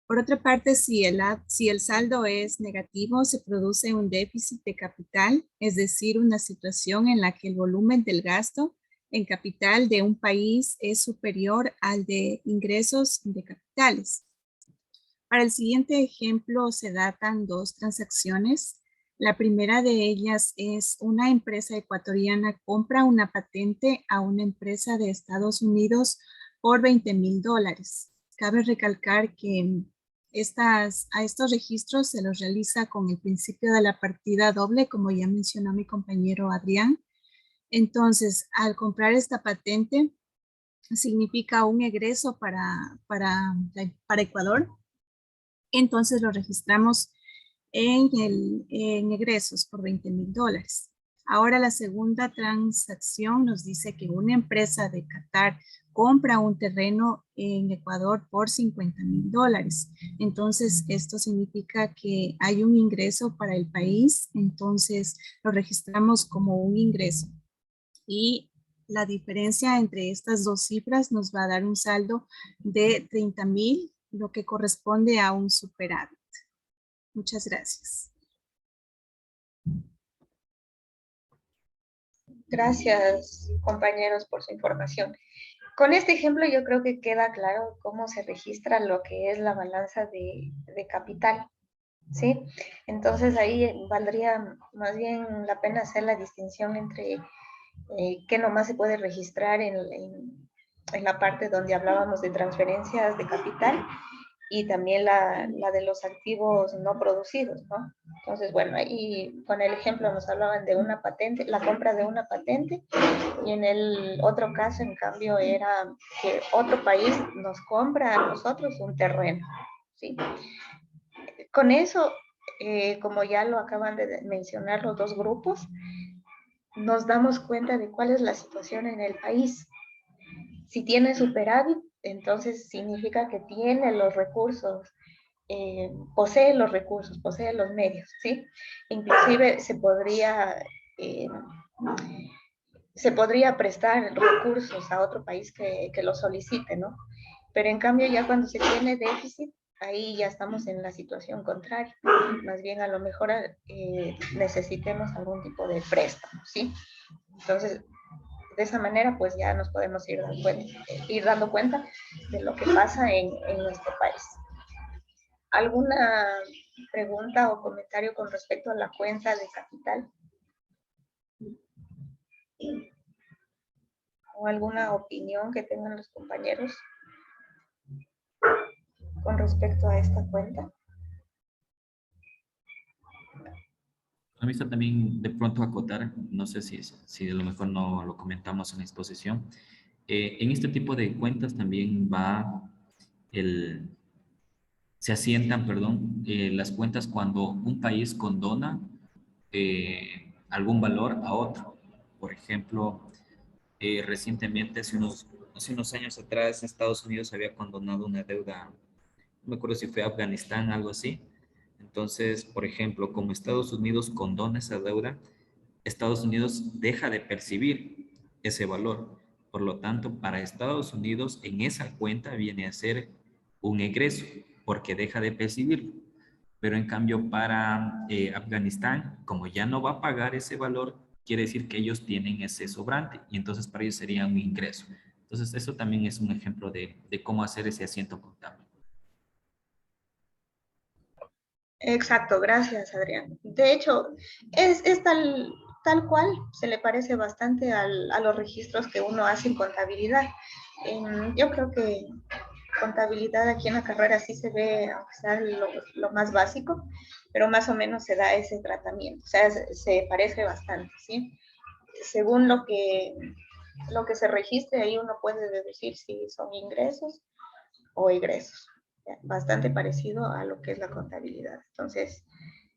Por otra parte, si el saldo es negativo, se produce un déficit de capital, es decir, una situación en la que el volumen del gasto en capital de un país es superior al de ingresos de capitales. Para el siguiente ejemplo se datan dos transacciones. La primera de ellas es una empresa ecuatoriana compra una patente a una empresa de Estados Unidos por $20,000. Cabe recalcar que a estos registros se los realiza con el principio de la partida doble, como ya mencionó mi compañero Adrián. Entonces, al comprar esta patente, significa un egreso para Ecuador. Entonces lo registramos en egresos por $20,000. Ahora la segunda transacción nos dice que una empresa de Qatar compra un terreno en Ecuador por $50,000. Entonces esto significa que hay un ingreso para el país, entonces lo registramos como un ingreso. Y la diferencia entre estas dos cifras nos va a dar un saldo de 30,000, lo que corresponde a un superávit. Muchas gracias. Gracias, compañeros, por su información. Con este ejemplo yo creo que queda claro cómo se registra lo que es la balanza de capital, ¿sí? Entonces ahí valdría más bien la pena hacer la distinción entre qué nomás se puede registrar en la parte donde hablábamos de transferencias de capital, y también la de los activos no producidos, ¿no? Entonces, bueno, ahí con el ejemplo nos hablaban de una patente, la compra de una patente, y en el otro caso, en cambio, era que otro país nos compra a nosotros un terreno, ¿sí? Con eso, como ya lo acaban de mencionar los dos grupos, nos damos cuenta de cuál es la situación en el país. Si tiene superávit, entonces significa que tiene los recursos, posee los recursos, posee los medios, ¿sí? Inclusive se podría prestar recursos a otro país que lo solicite, ¿no? Pero en cambio ya cuando se tiene déficit, ahí ya estamos en la situación contraria. Más bien a lo mejor necesitemos algún tipo de préstamo, ¿sí? Entonces, de esa manera, pues ya nos podemos ir dando cuenta de lo que pasa en nuestro país. ¿Alguna pregunta o comentario con respecto a la cuenta de capital? ¿O alguna opinión que tengan los compañeros con respecto a esta cuenta? A mí está también de pronto acotar, no sé si a lo mejor no lo comentamos en la exposición, En este tipo de cuentas también se asientan, perdón, las cuentas cuando un país condona algún valor a otro. Por ejemplo, recientemente, hace unos años atrás, Estados Unidos había condonado una deuda, no me acuerdo si fue Afganistán, algo así. Entonces, por ejemplo, como Estados Unidos condona esa deuda, Estados Unidos deja de percibir ese valor. Por lo tanto, para Estados Unidos, en esa cuenta viene a ser un egreso, porque deja de percibirlo. Pero en cambio, para Afganistán, como ya no va a pagar ese valor, quiere decir que ellos tienen ese sobrante y entonces para ellos sería un ingreso. Entonces, eso también es un ejemplo de cómo hacer ese asiento contable. Exacto, gracias, Adrián. De hecho, es tal cual, se le parece bastante a los registros que uno hace en contabilidad. Yo creo que contabilidad aquí en la carrera sí se ve, aunque sea lo más básico, pero más o menos se da ese tratamiento, o sea, se parece bastante, ¿sí? Según lo que se registre, ahí uno puede deducir si son ingresos o egresos. Bastante parecido a lo que es la contabilidad. Entonces,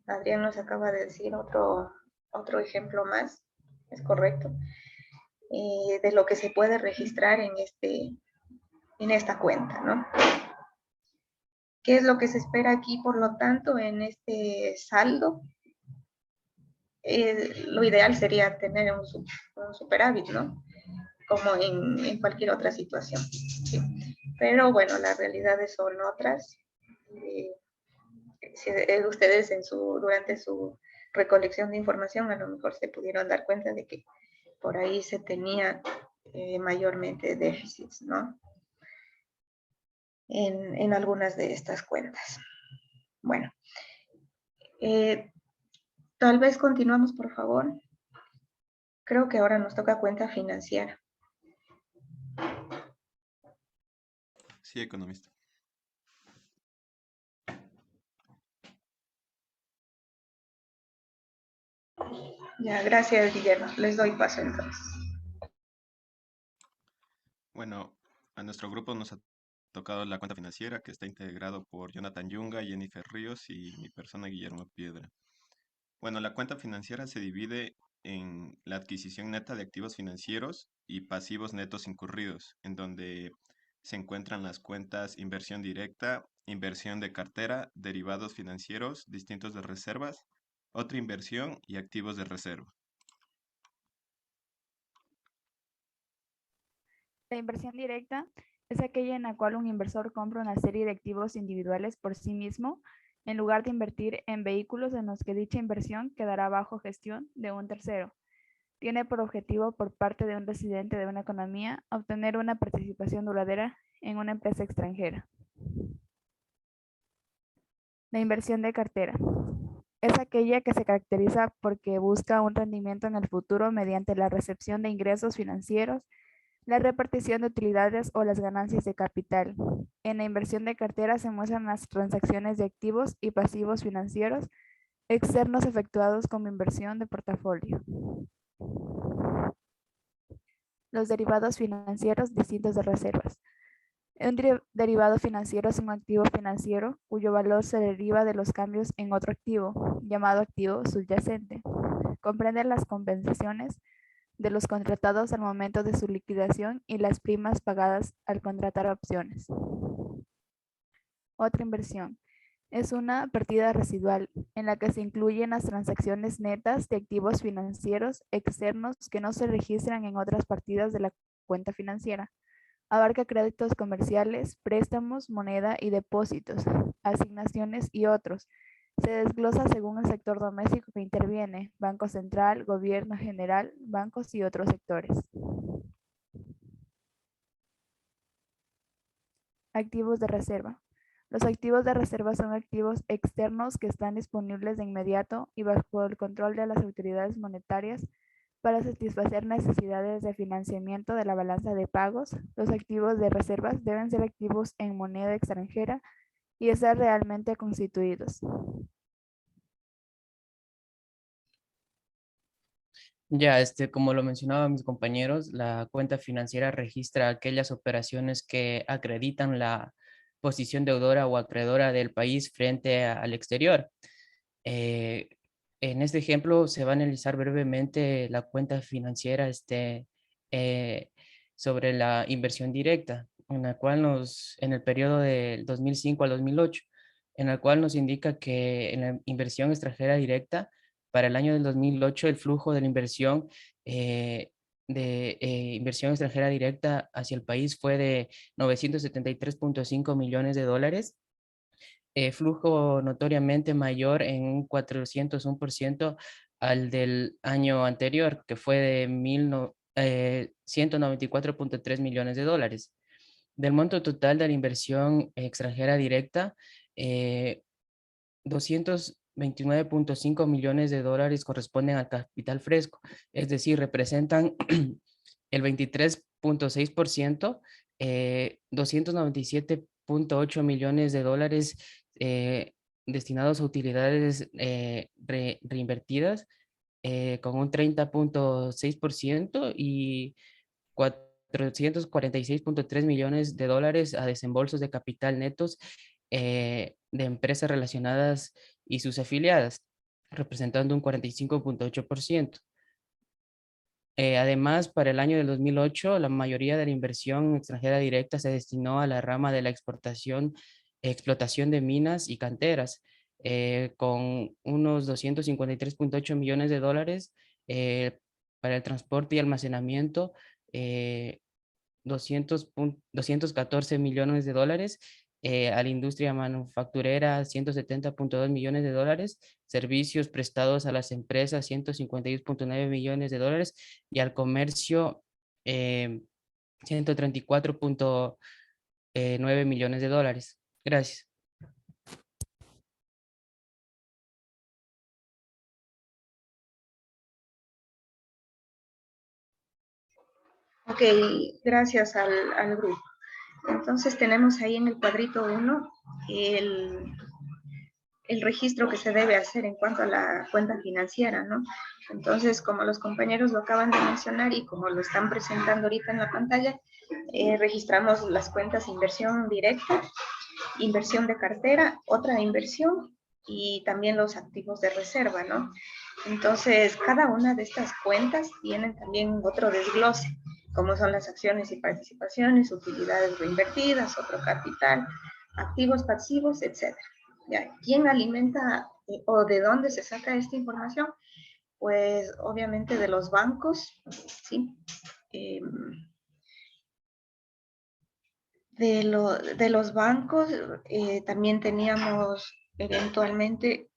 Adrián nos acaba de decir otro ejemplo más, es correcto, de lo que se puede registrar en esta cuenta, ¿no? ¿Qué es lo que se espera aquí, por lo tanto, en este saldo? Lo ideal sería tener un superávit, ¿no? Como en cualquier otra situación. ¿Sí? Pero bueno, las realidades son otras. Ustedes durante su recolección de información a lo mejor se pudieron dar cuenta de que por ahí se tenía mayormente déficits, ¿no? En algunas de estas cuentas. Bueno, tal vez continuamos, por favor. Creo que ahora nos toca cuenta financiera. Sí, economista. Ya, gracias, Guillermo. Les doy paso entonces. Bueno, a nuestro grupo nos ha tocado la cuenta financiera, que está integrado por Jonathan Yunga, Jennifer Ríos y mi persona, Guillermo Piedra. Bueno, la cuenta financiera se divide en la adquisición neta de activos financieros y pasivos netos incurridos, en donde se encuentran las cuentas inversión directa, inversión de cartera, derivados financieros, distintos de reservas, otra inversión y activos de reserva. La inversión directa es aquella en la cual un inversor compra una serie de activos individuales por sí mismo, en lugar de invertir en vehículos en los que dicha inversión quedará bajo gestión de un tercero. Tiene por objetivo, por parte de un residente de una economía, obtener una participación duradera en una empresa extranjera. La inversión de cartera es aquella que se caracteriza porque busca un rendimiento en el futuro mediante la recepción de ingresos financieros, la repartición de utilidades o las ganancias de capital. En la inversión de cartera se muestran las transacciones de activos y pasivos financieros externos efectuados como inversión de portafolio. Los derivados financieros distintos de reservas. Un derivado financiero es un activo financiero cuyo valor se deriva de los cambios en otro activo, llamado activo subyacente. Comprende las compensaciones de los contratados al momento de su liquidación y las primas pagadas al contratar opciones. Otra inversión es una partida residual en la que se incluyen las transacciones netas de activos financieros externos que no se registran en otras partidas de la cuenta financiera. Abarca créditos comerciales, préstamos, moneda y depósitos, asignaciones y otros. Se desglosa según el sector doméstico que interviene, Banco Central, Gobierno General, bancos y otros sectores. Activos de reserva. Los activos de reserva son activos externos que están disponibles de inmediato y bajo el control de las autoridades monetarias para satisfacer necesidades de financiamiento de la balanza de pagos. Los activos de reservas deben ser activos en moneda extranjera y estar realmente constituidos. Ya, como lo mencionaban mis compañeros, la cuenta financiera registra aquellas operaciones que acreditan la posición deudora o acreedora del país frente al exterior. Eh, en este ejemplo se va a analizar brevemente la cuenta financiera eh, sobre la inversión directa, en la cual en el periodo del 2005 al 2008, en el cual nos indica que en la inversión extranjera directa, para el año del 2008, el flujo de la inversión inversión extranjera directa hacia el país fue de 973.5 millones de dólares, flujo notoriamente mayor en un 401% al del año anterior, que fue de 194.3 millones de dólares. Del monto total de la inversión extranjera directa, 229.5 millones de dólares corresponden al capital fresco, es decir, representan el 23.6%, 297.8 millones de dólares destinados a utilidades reinvertidas con un 30.6% y 446.3 millones de dólares a desembolsos de capital netos de empresas relacionadas y sus afiliadas, representando un 45.8%. Además, para el año del 2008, la mayoría de la inversión extranjera directa se destinó a la rama de la explotación de minas y canteras, con unos 253.8 millones de dólares para el transporte y almacenamiento, 214 millones de dólares, a la industria manufacturera 170.2 millones de dólares, servicios prestados a las empresas 152.9 millones de dólares y al comercio 134.9 millones de dólares. Gracias. Ok, gracias al grupo. Entonces tenemos ahí en el cuadrito 1 el registro que se debe hacer en cuanto a la cuenta financiera, ¿no? Entonces, como los compañeros lo acaban de mencionar y como lo están presentando ahorita en la pantalla, registramos las cuentas inversión directa, inversión de cartera, otra inversión y también los activos de reserva, ¿no? Entonces, cada una de estas cuentas tienen también otro desglose, como son las acciones y participaciones, utilidades reinvertidas, otro capital, activos pasivos, etc. ¿Ya? ¿Quién alimenta o de dónde se saca esta información? Pues obviamente de los bancos, ¿sí? De los bancos también teníamos eventualmente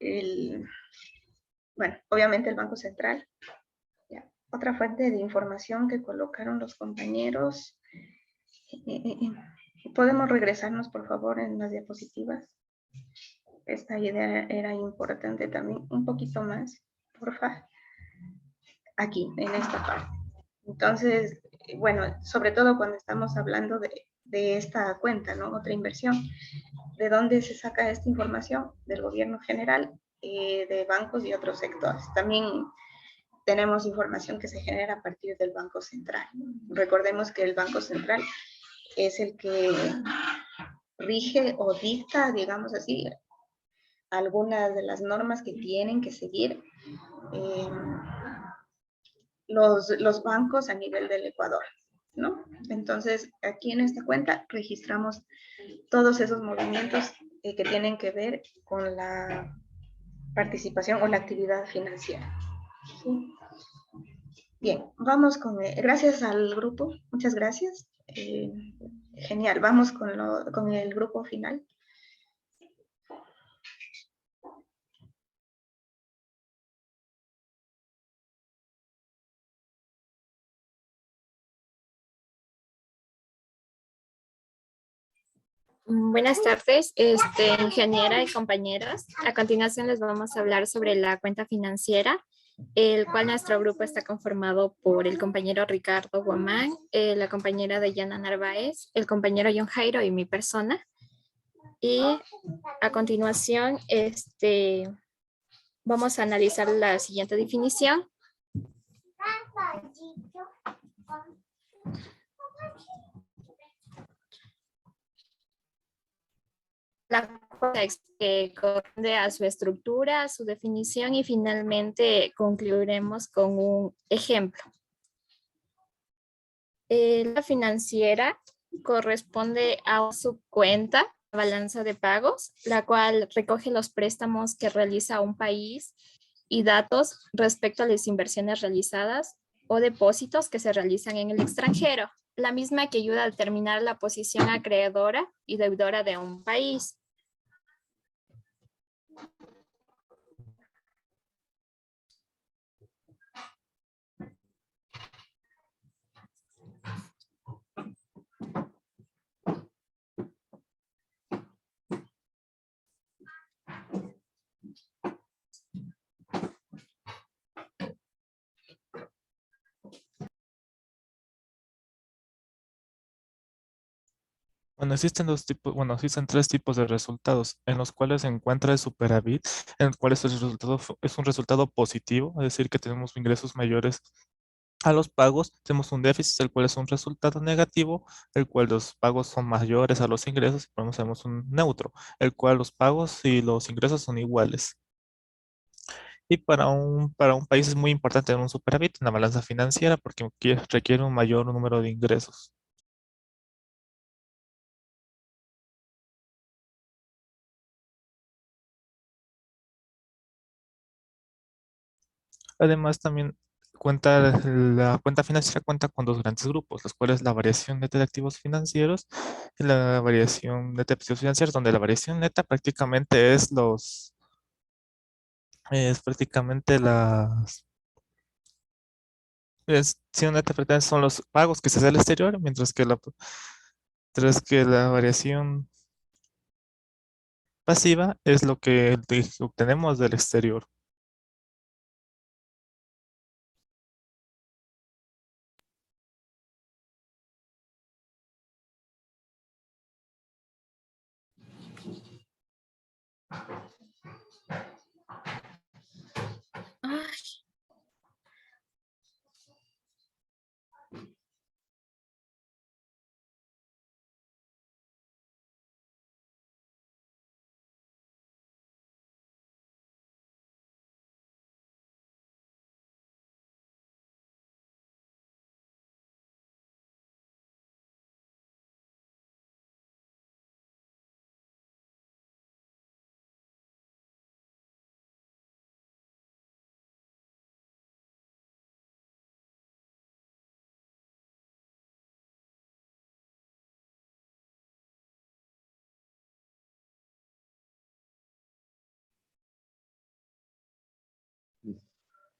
obviamente el Banco Central. ¿Ya? Otra fuente de información que colocaron los compañeros. ¿Podemos regresarnos, por favor, en las diapositivas? Esta idea era importante también. Un poquito más, porfa. Aquí, en esta parte. Entonces, bueno, sobre todo cuando estamos hablando de esta cuenta, ¿no? Otra inversión. ¿De dónde se saca esta información? Del gobierno general, de bancos y otros sectores. También tenemos información que se genera a partir del Banco Central. Recordemos que el Banco Central es el que rige o dicta, digamos así, algunas de las normas que tienen que seguir los bancos a nivel del Ecuador, ¿no? Entonces, aquí en esta cuenta registramos todos esos movimientos que tienen que ver con la participación o la actividad financiera. ¿Sí? Bien, vamos gracias al grupo, muchas gracias. Genial, vamos con el grupo final. Buenas tardes, ingeniera y compañeros. A continuación les vamos a hablar sobre la cuenta financiera, el cual nuestro grupo está conformado por el compañero Ricardo Guamán, la compañera Dayana Narváez, el compañero John Jairo y mi persona. Y a continuación vamos a analizar la siguiente definición. La que corresponde a su estructura, a su definición y finalmente concluiremos con un ejemplo. La financiera corresponde a su cuenta, balanza de pagos, la cual recoge los préstamos que realiza un país y datos respecto a las inversiones realizadas o depósitos que se realizan en el extranjero. La misma que ayuda a determinar la posición acreedora y deudora de un país. Bueno, existen dos tipos, bueno, existen tres tipos de resultados en los cuales se encuentra el superávit, en el cual este resultado es un resultado positivo, es decir, que tenemos ingresos mayores a los pagos, tenemos un déficit, el cual es un resultado negativo, el cual los pagos son mayores a los ingresos, y por ejemplo, tenemos un neutro, el cual los pagos y los ingresos son iguales. Y para un país es muy importante tener un superávit en la balanza financiera porque requiere un mayor número de ingresos. Además, también la cuenta financiera cuenta con dos grandes grupos, los cuales la variación neta de activos financieros y la variación neta de activos financieros, donde la variación neta prácticamente es prácticamente las, sí, neta prácticamente son los pagos que se hacen al exterior, mientras que la variación pasiva es lo que obtenemos del exterior. Ay.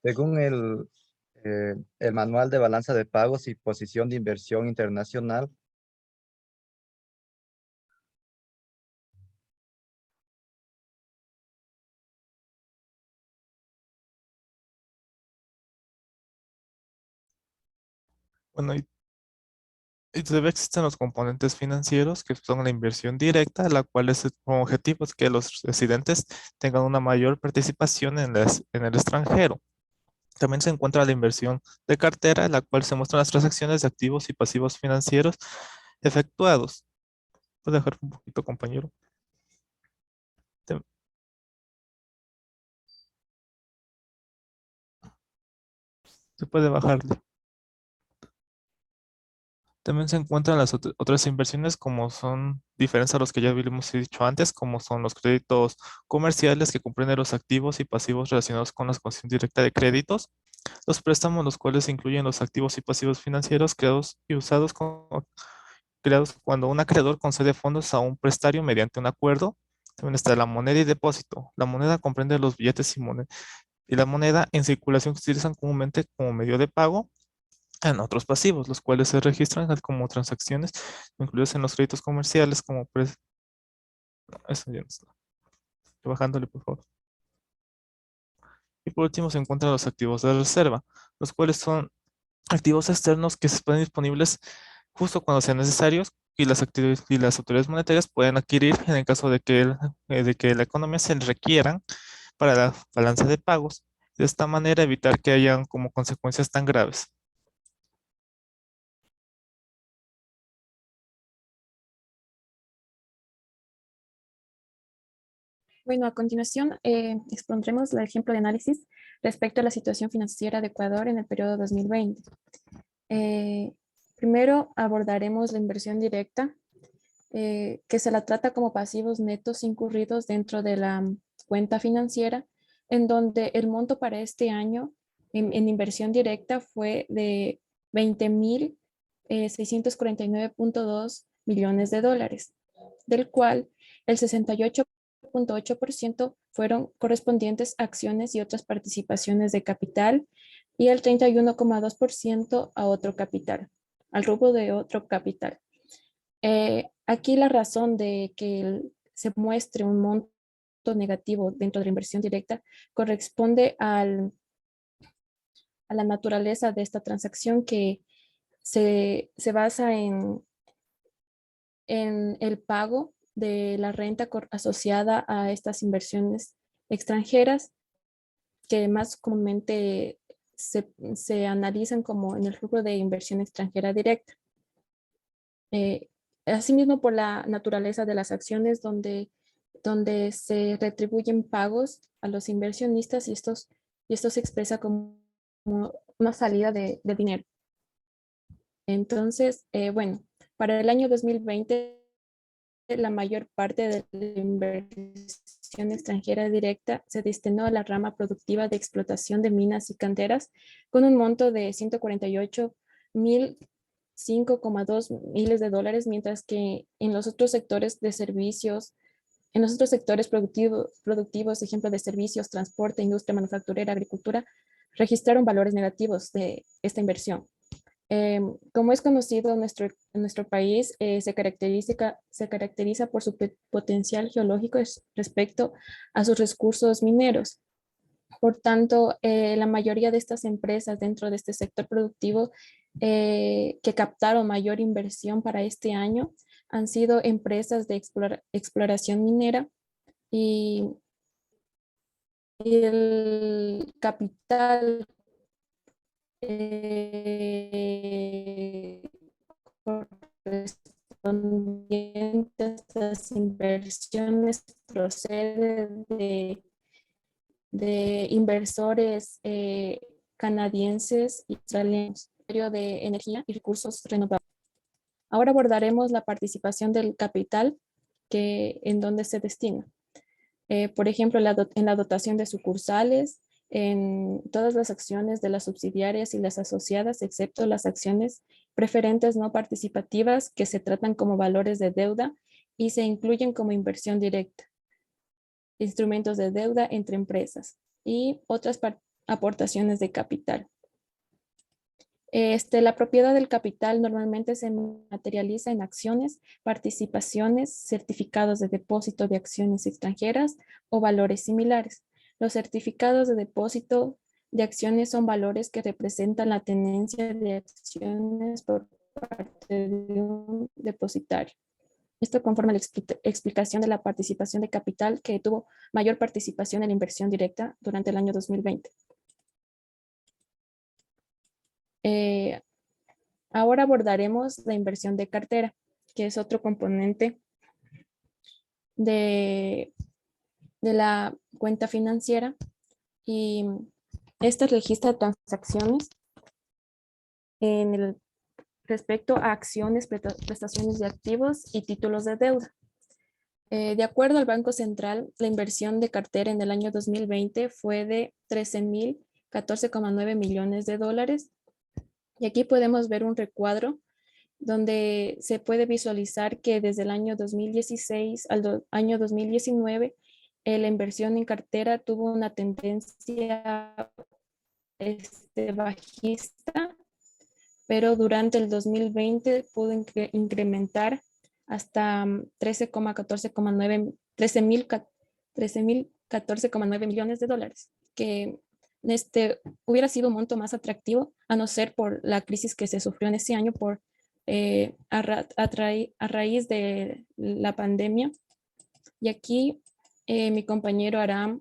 Según el Manual de Balanza de Pagos y Posición de Inversión Internacional, Bueno, y todavía existen los componentes financieros que son la inversión directa, la cual es con objetivos que los residentes tengan una mayor participación en el extranjero. También se encuentra la inversión de cartera, en la cual se muestran las transacciones de activos y pasivos financieros efectuados. ¿Puedo dejar un poquito, compañero? Te- Se puede bajarle. También se encuentran las otras inversiones como son diferentes a los que ya habíamos dicho antes, como son los créditos comerciales que comprenden los activos y pasivos relacionados con la concesión directa de créditos, los préstamos, los cuales incluyen los activos y pasivos financieros creados y usados creados cuando un acreedor concede fondos a un prestario mediante un acuerdo. También está la moneda y depósito. La moneda comprende los billetes y la moneda en circulación que se utilizan comúnmente como medio de pago en otros pasivos, los cuales se registran como transacciones incluidas en los créditos comerciales como eso ya no está. Bajándole, por favor. Y por último se encuentran los activos de reserva, los cuales son activos externos que se pueden disponibles justo cuando sean necesarios y y las autoridades monetarias pueden adquirir en el caso de que la economía se requieran para la balanza de pagos. De esta manera evitar que hayan como consecuencias tan graves. Bueno, a continuación expondremos el ejemplo de análisis respecto a la situación financiera de Ecuador en el periodo 2020. Primero abordaremos la inversión directa, que se la trata como pasivos netos incurridos dentro de la cuenta financiera, en donde el monto para este año en inversión directa fue de 20.649.2 millones de dólares, del cual el 68.8% fueron correspondientes a acciones y otras participaciones de capital y el 31.2% a otro capital, al rubro de otro capital. Aquí la razón de que se muestre un monto negativo dentro de la inversión directa corresponde a la naturaleza de esta transacción que se basa en el pago de la renta asociada a estas inversiones extranjeras que más comúnmente se analizan como en el rubro de inversión extranjera directa. Asimismo, por la naturaleza de las acciones donde se retribuyen pagos a los inversionistas y esto se expresa como una salida de dinero. Entonces, bueno, para el año 2020, la mayor parte de la inversión extranjera directa se destinó a la rama productiva de explotación de minas y canteras con un monto de 148.005,2 miles de dólares, mientras que en los otros sectores de servicios, en los otros sectores productivos, ejemplo de servicios, transporte, industria manufacturera, agricultura, registraron valores negativos de esta inversión. Como es conocido, nuestro país se caracteriza por su potencial geológico respecto a sus recursos mineros. Por tanto, la mayoría de estas empresas dentro de este sector productivo que captaron mayor inversión para este año han sido empresas de exploración minera y el capital correspondiente a estas inversiones procede de inversores canadienses y australianos, de energía y recursos renovables. Ahora abordaremos la participación del capital en donde se destina. Por ejemplo, en la dotación de sucursales, en todas las acciones de las subsidiarias y las asociadas, excepto las acciones preferentes no participativas que se tratan como valores de deuda y se incluyen como inversión directa, instrumentos de deuda entre empresas y otras aportaciones de capital. La propiedad del capital normalmente se materializa en acciones, participaciones, certificados de depósito de acciones extranjeras o valores similares. Los certificados de depósito de acciones son valores que representan la tenencia de acciones por parte de un depositario. Esto conforma la explicación de la participación de capital que tuvo mayor participación en la inversión directa durante el año 2020. Ahora abordaremos la inversión de cartera, que es otro componente de la cuenta financiera, y esta registra transacciones respecto a acciones, prestaciones de activos y títulos de deuda. De acuerdo al Banco Central, la inversión de cartera en el año 2020 fue de 13.014,9 millones de dólares. Y aquí podemos ver un recuadro donde se puede visualizar que desde el año 2016 al año 2019, la inversión en cartera tuvo una tendencia bajista, pero durante el 2020 pudo incrementar hasta 13.014,9 millones de dólares, que hubiera sido un monto más atractivo, a no ser por la crisis que se sufrió en ese año a raíz de la pandemia. Y aquí mi compañero Aram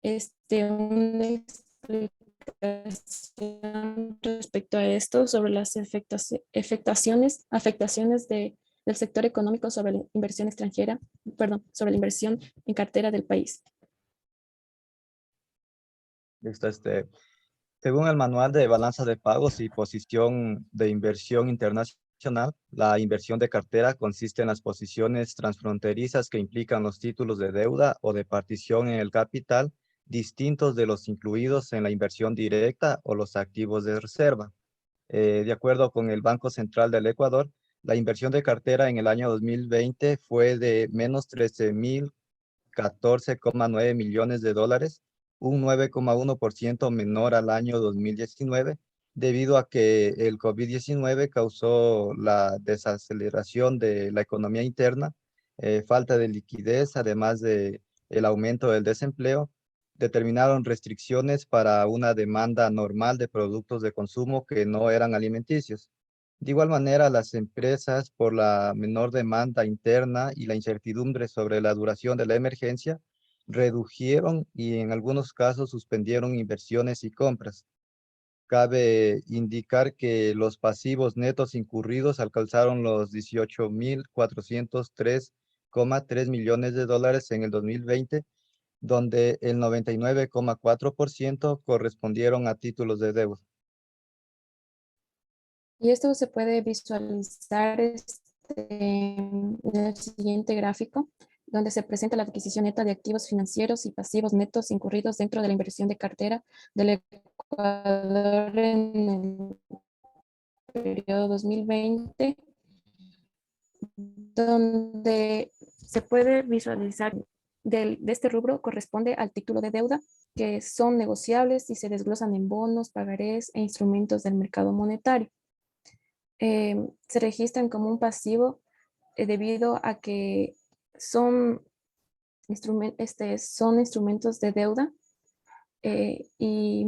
una explicación respecto a esto sobre las afectaciones del sector económico sobre la inversión extranjera, perdón, sobre la inversión en cartera del país. Listo, según el Manual de Balanza de Pagos y Posición de Inversión Internacional, la inversión de cartera consiste en las posiciones transfronterizas que implican los títulos de deuda o de partición en el capital distintos de los incluidos en la inversión directa o los activos de reserva. De acuerdo con el Banco Central del Ecuador, la inversión de cartera en el año 2020 fue de menos 13.014,9 millones de dólares, un 9,1% menor al año 2019, debido a que el COVID-19 causó la desaceleración de la economía interna, falta de liquidez, además de el aumento del desempleo, determinaron restricciones para una demanda normal de productos de consumo que no eran alimenticios. De igual manera, las empresas, por la menor demanda interna y la incertidumbre sobre la duración de la emergencia, redujeron y en algunos casos suspendieron inversiones y compras. Cabe indicar que los pasivos netos incurridos alcanzaron los 18.403,3 millones de dólares en el 2020, donde el 99,4% correspondieron a títulos de deuda. Y esto se puede visualizar en el siguiente gráfico, donde se presenta la adquisición neta de activos financieros y pasivos netos incurridos dentro de la inversión de cartera del Ecuador en el periodo 2020, donde se puede visualizar de este rubro corresponde al título de deuda, que son negociables y se desglosan en bonos, pagarés e instrumentos del mercado monetario. Se registran como un pasivo debido a que son instrumentos de deuda y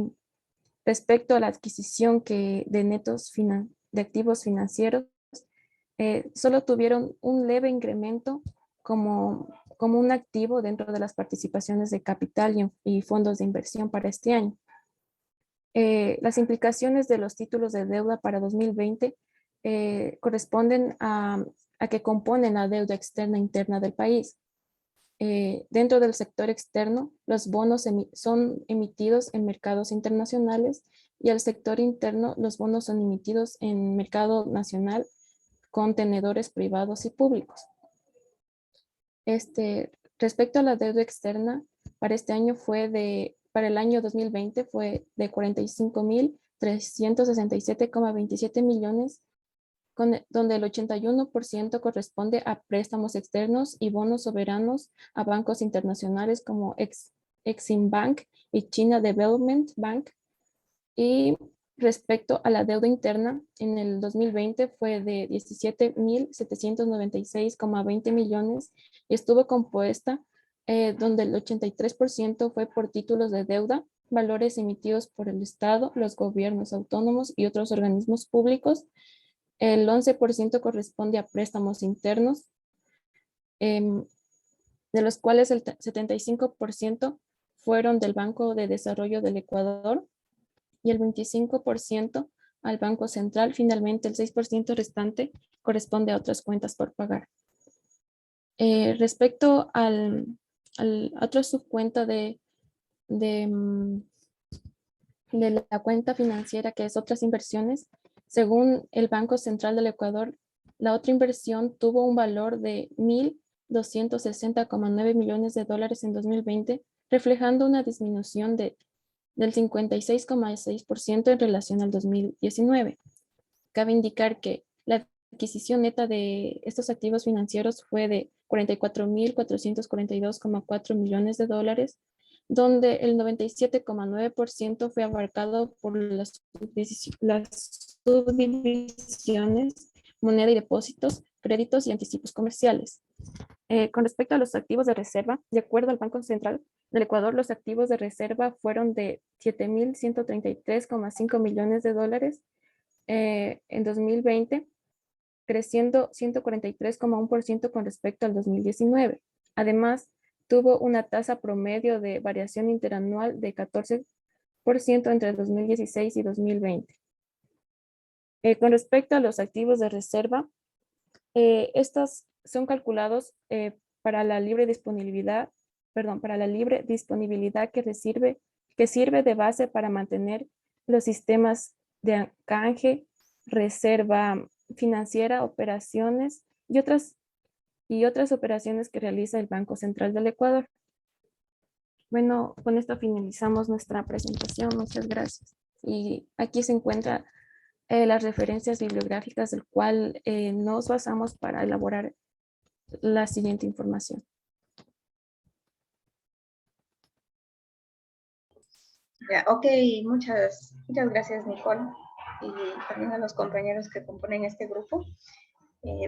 respecto a la adquisición de activos financieros, solo tuvieron un leve incremento como un activo dentro de las participaciones de capital y fondos de inversión para este año. Las implicaciones de los títulos de deuda para 2020 corresponden a que componen la deuda externa e interna del país. Dentro del sector externo, los bonos son emitidos en mercados internacionales y al sector interno, los bonos son emitidos en mercado nacional con tenedores privados y públicos. Respecto a la deuda externa, para el año 2020 fue de 45.367,27 millones, donde el 81% corresponde a préstamos externos y bonos soberanos a bancos internacionales como Exim Bank y China Development Bank. Y respecto a la deuda interna, en el 2020 fue de 17.796,20 millones y estuvo compuesta donde el 83% fue por títulos de deuda, valores emitidos por el Estado, los gobiernos autónomos y otros organismos públicos. El 11% corresponde a préstamos internos, de los cuales el 75% fueron del Banco de Desarrollo del Ecuador y el 25% al Banco Central. Finalmente, el 6% restante corresponde a otras cuentas por pagar. Respecto a otra subcuenta de la cuenta financiera, que es otras inversiones, según el Banco Central del Ecuador, la otra inversión tuvo un valor de 1.260,9 millones de dólares en 2020, reflejando una disminución del 56,6% en relación al 2019. Cabe indicar que la adquisición neta de estos activos financieros fue de 44.442,4 millones de dólares, donde el 97,9% fue abarcado por las subdivisiones, moneda y depósitos, créditos y anticipos comerciales. Con respecto a los activos de reserva, de acuerdo al Banco Central del Ecuador, los activos de reserva fueron de 7.133,5 millones de dólares en 2020, creciendo 143,1% con respecto al 2019. Además, tuvo una tasa promedio de variación interanual de 14% entre 2016 y 2020. Con respecto a los activos de reserva, estos son calculados para la libre disponibilidad que sirve de base para mantener los sistemas de canje, reserva financiera, operaciones y otras operaciones que realiza el Banco Central del Ecuador. Bueno, con esto finalizamos nuestra presentación. Muchas gracias. Y aquí se encuentran las referencias bibliográficas del cual nos basamos para elaborar la siguiente información. Ya, ok, muchas gracias, Nicole, y también a los compañeros que componen este grupo.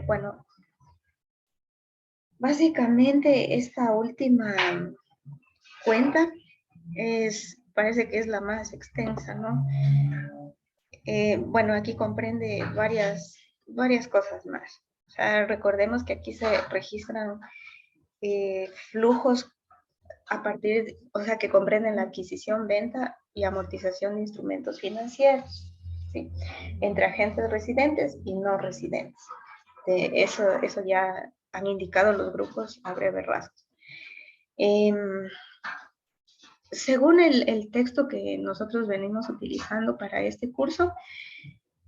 Bueno, básicamente esta última cuenta parece que es la más extensa, ¿no? Bueno, aquí comprende varias cosas más. O sea, recordemos que aquí se registran flujos o sea, que comprenden la adquisición, venta y amortización de instrumentos financieros, ¿sí? Entre agentes residentes y no residentes. Eso ya han indicado los grupos a breve rasgos. Según el texto que nosotros venimos utilizando para este curso,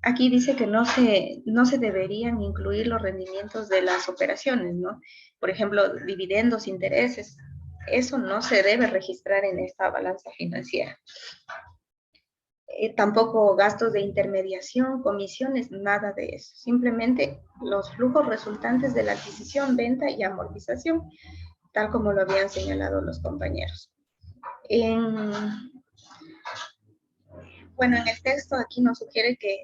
aquí dice que no se deberían incluir los rendimientos de las operaciones, ¿no? Por ejemplo, dividendos, intereses. Eso no se debe registrar en esta balanza financiera. Tampoco gastos de intermediación, comisiones, nada de eso. Simplemente los flujos resultantes de la adquisición, venta y amortización, tal como lo habían señalado los compañeros. Bueno, en el texto aquí nos sugiere que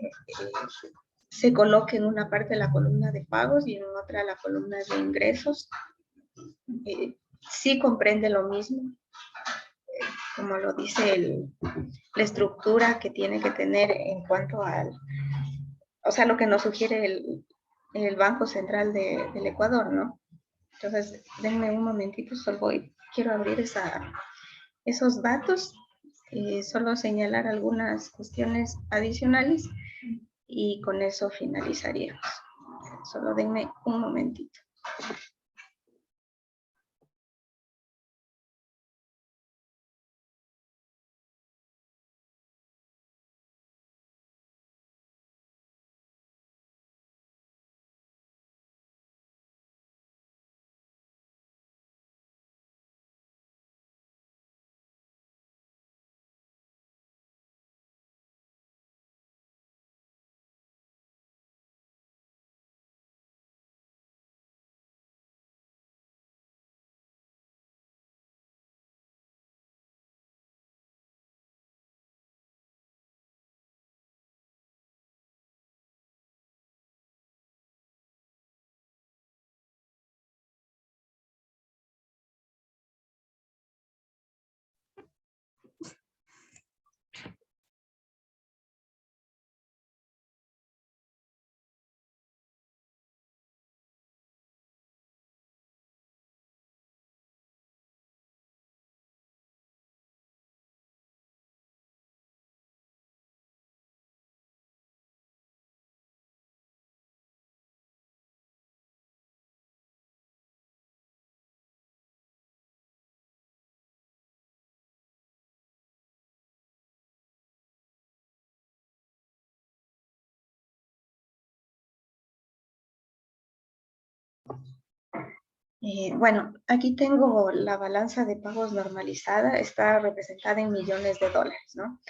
se coloque en una parte la columna de pagos y en otra la columna de ingresos. Sí comprende lo mismo, como lo dice la estructura que tiene que tener en cuanto o sea, lo que nos sugiere el Banco Central del Ecuador, ¿no? Entonces, denme un momentito, quiero abrir esos datos y solo señalar algunas cuestiones adicionales y con eso finalizaríamos. Solo denme un momentito. Bueno, aquí tengo la balanza de pagos normalizada, está representada en millones de dólares, ¿no?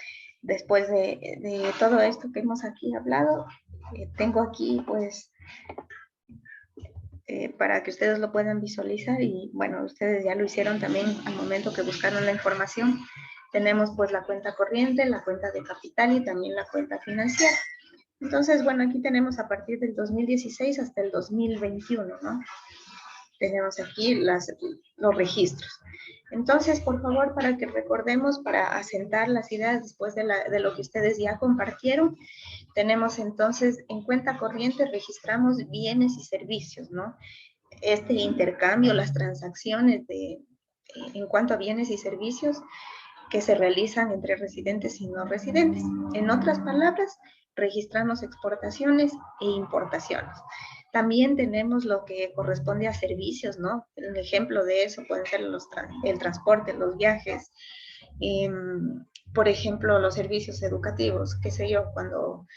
Después de todo esto que hemos aquí hablado, tengo aquí, pues, para que ustedes lo puedan visualizar y, bueno, ustedes ya lo hicieron también al momento que buscaron la información. Tenemos, pues, la cuenta corriente, la cuenta de capital y también la cuenta financiera. Entonces, bueno, aquí tenemos a partir del 2016 hasta el 2021, ¿no? Tenemos aquí los registros. Entonces, por favor, para que recordemos, para asentar las ideas después de lo que ustedes ya compartieron, tenemos entonces en cuenta corriente registramos bienes y servicios, ¿no? Este intercambio, las transacciones de en cuanto a bienes y servicios que se realizan entre residentes y no residentes. En otras palabras, registramos exportaciones e importaciones. También tenemos lo que corresponde a servicios, ¿no? Un ejemplo de eso pueden ser el transporte, los viajes, por ejemplo, los servicios educativos, qué sé yo, cuando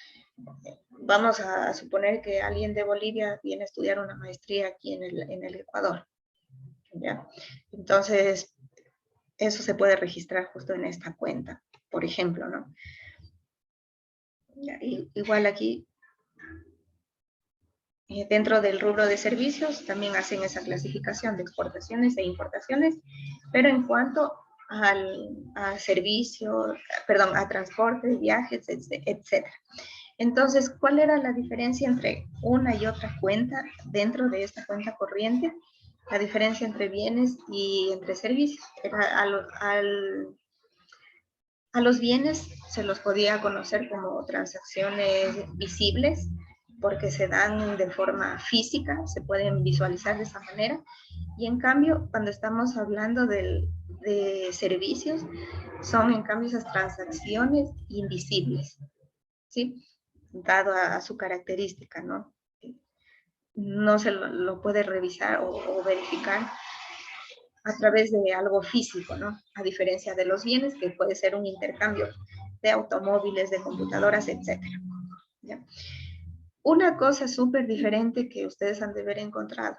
vamos a suponer que alguien de Bolivia viene a estudiar una maestría aquí en el Ecuador, ¿ya? Entonces, eso se puede registrar justo en esta cuenta, por ejemplo, ¿no? Ya, igual aquí, dentro del rubro de servicios, también hacen esa clasificación de exportaciones e importaciones, pero en cuanto a servicio, perdón, a transporte, viajes, etc. Entonces, ¿cuál era la diferencia entre una y otra cuenta dentro de esta cuenta corriente? La diferencia entre bienes y entre servicios. Era a los bienes se los podía conocer como transacciones visibles porque se dan de forma física, se pueden visualizar de esa manera. Y en cambio, cuando estamos hablando de servicios, son en cambio esas transacciones invisibles, ¿sí? Dado a su característica, ¿no? No se lo puede revisar o verificar a través de algo físico, ¿no? A diferencia de los bienes, que puede ser un intercambio de automóviles, de computadoras, etc. ¿Ya? Una cosa súper diferente que ustedes han de haber encontrado,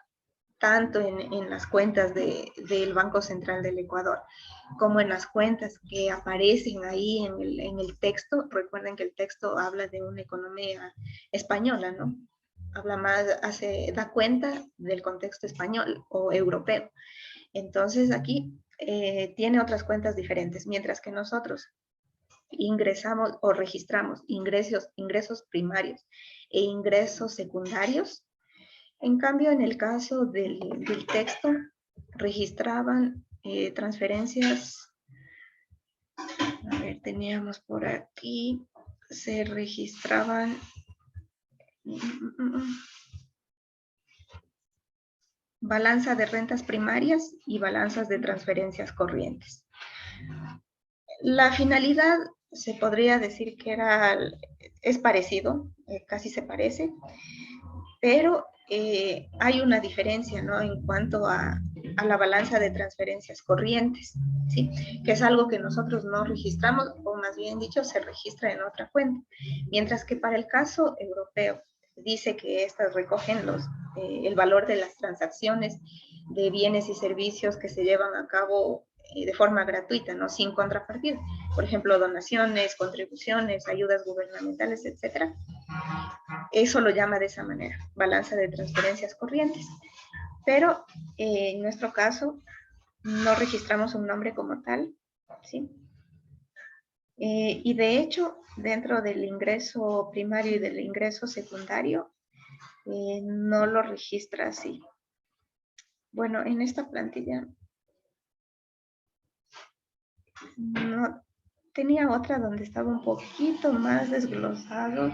tanto en las cuentas del Banco Central del Ecuador, como en las cuentas que aparecen ahí en el texto. Recuerden que el texto habla de una economía española, ¿no? Habla más, da cuenta del contexto español o europeo. Entonces aquí tiene otras cuentas diferentes, mientras que nosotros ingresamos o registramos ingresos primarios e ingresos secundarios. En cambio, en el caso del texto, registraban transferencias, a ver, teníamos por aquí, se registraban balanza de rentas primarias y balanzas de transferencias corrientes. La finalidad se podría decir que es parecido, casi se parece, pero hay una diferencia, ¿no? En cuanto a la balanza de transferencias corrientes, ¿sí? Que es algo que nosotros no registramos, o más bien dicho, se registra en otra cuenta. Mientras que para el caso europeo, dice que estas recogen el valor de las transacciones de bienes y servicios que se llevan a cabo de forma gratuita, ¿no? Sin contrapartida. Por ejemplo, donaciones, contribuciones, ayudas gubernamentales, etc. Eso lo llama de esa manera, balanza de transferencias corrientes. Pero en nuestro caso no registramos un nombre como tal, ¿sí? Y de hecho, dentro del ingreso primario y del ingreso secundario, no lo registra así. Bueno, en esta plantilla no, tenía otra donde estaba un poquito más desglosado.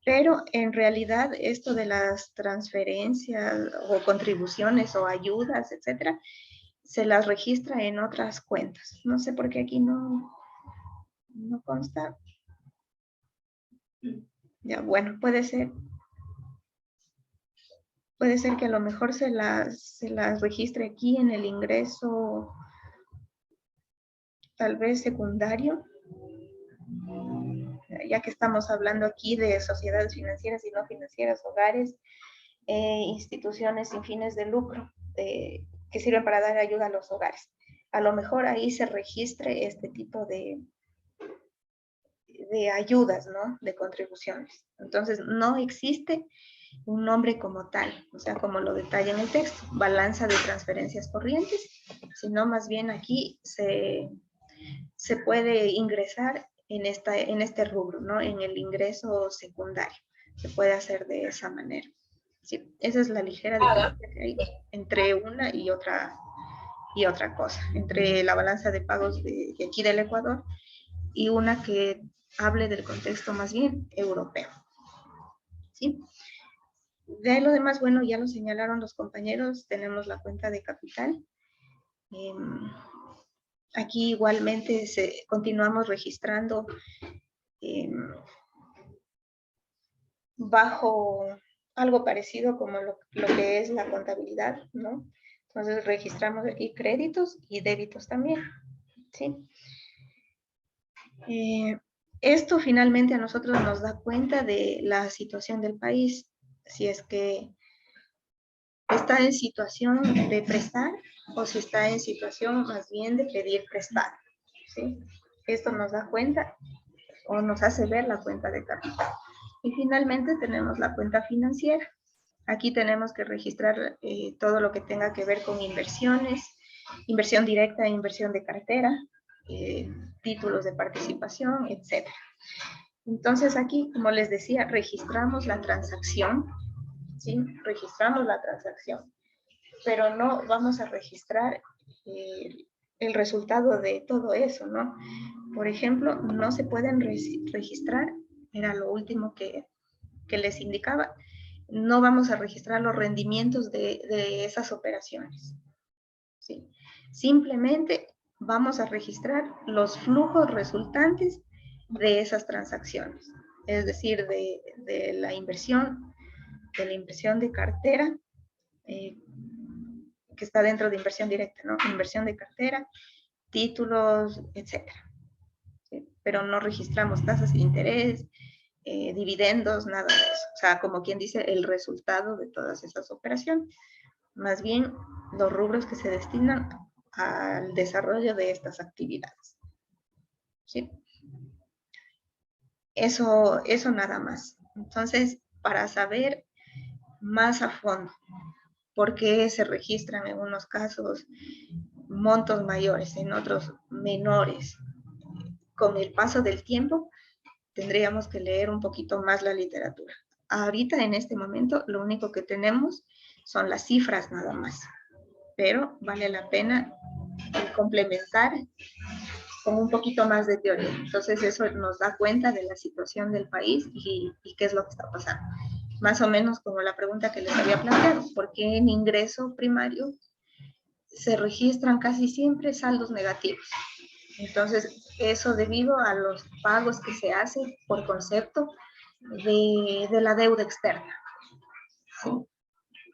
Pero en realidad esto de las transferencias o contribuciones o ayudas, etcétera, se las registra en otras cuentas. No sé por qué aquí no consta. Ya, bueno, puede ser que a lo mejor se las registre aquí en el ingreso, tal vez secundario, ya que estamos hablando aquí de sociedades financieras y no financieras, hogares, instituciones sin fines de lucro, que sirven para dar ayuda a los hogares. A lo mejor ahí se registre este tipo de ayudas, ¿no? De contribuciones. Entonces, no existe un nombre como tal, o sea, como lo detalla en el texto, balanza de transferencias corrientes, sino más bien aquí se puede ingresar en este rubro, ¿no? En el ingreso secundario. Se puede hacer de esa manera. Sí, esa es la ligera diferencia que hay entre una y otra cosa, entre la balanza de pagos de aquí del Ecuador y una que hable del contexto más bien europeo. ¿Sí? De ahí lo demás, bueno, ya lo señalaron los compañeros, tenemos la cuenta de capital. Aquí igualmente continuamos registrando bajo algo parecido como lo que es la contabilidad, ¿no? Entonces registramos aquí créditos y débitos también, ¿sí? Esto finalmente a nosotros nos da cuenta de la situación del país, si es que está en situación de prestar o si está en situación más bien de pedir prestado, ¿sí? Esto nos da cuenta o nos hace ver la cuenta de capital. Y finalmente tenemos la cuenta financiera. Aquí tenemos que registrar todo lo que tenga que ver con inversiones, inversión directa e inversión de cartera, títulos de participación, etc. Entonces aquí, como les decía, registramos la transacción, ¿sí? Registramos la transacción, pero no vamos a registrar el resultado de todo eso, ¿no? Por ejemplo, no se pueden registrar, era lo último que les indicaba, no vamos a registrar los rendimientos de esas operaciones, ¿sí? Simplemente vamos a registrar los flujos resultantes de esas transacciones, es decir, de la inversión de cartera, que está dentro de inversión directa, ¿no? Inversión de cartera, títulos, etcétera. ¿Sí? Pero no registramos tasas de interés, dividendos, nada de eso. O sea, como quien dice, el resultado de todas esas operaciones. Más bien, los rubros que se destinan al desarrollo de estas actividades. ¿Sí? Eso nada más. Entonces, para saber más a fondo por qué se registran en unos casos montos mayores, en otros menores, con el paso del tiempo, tendríamos que leer un poquito más la literatura. Ahorita, en este momento, lo único que tenemos son las cifras nada más, pero vale la pena complementar con un poquito más de teoría. Entonces, eso nos da cuenta de la situación del país y qué es lo que está pasando. Más o menos como la pregunta que les había planteado, ¿por qué en ingreso primario se registran casi siempre saldos negativos? Entonces, eso debido a los pagos que se hacen por concepto de la deuda externa. ¿Sí?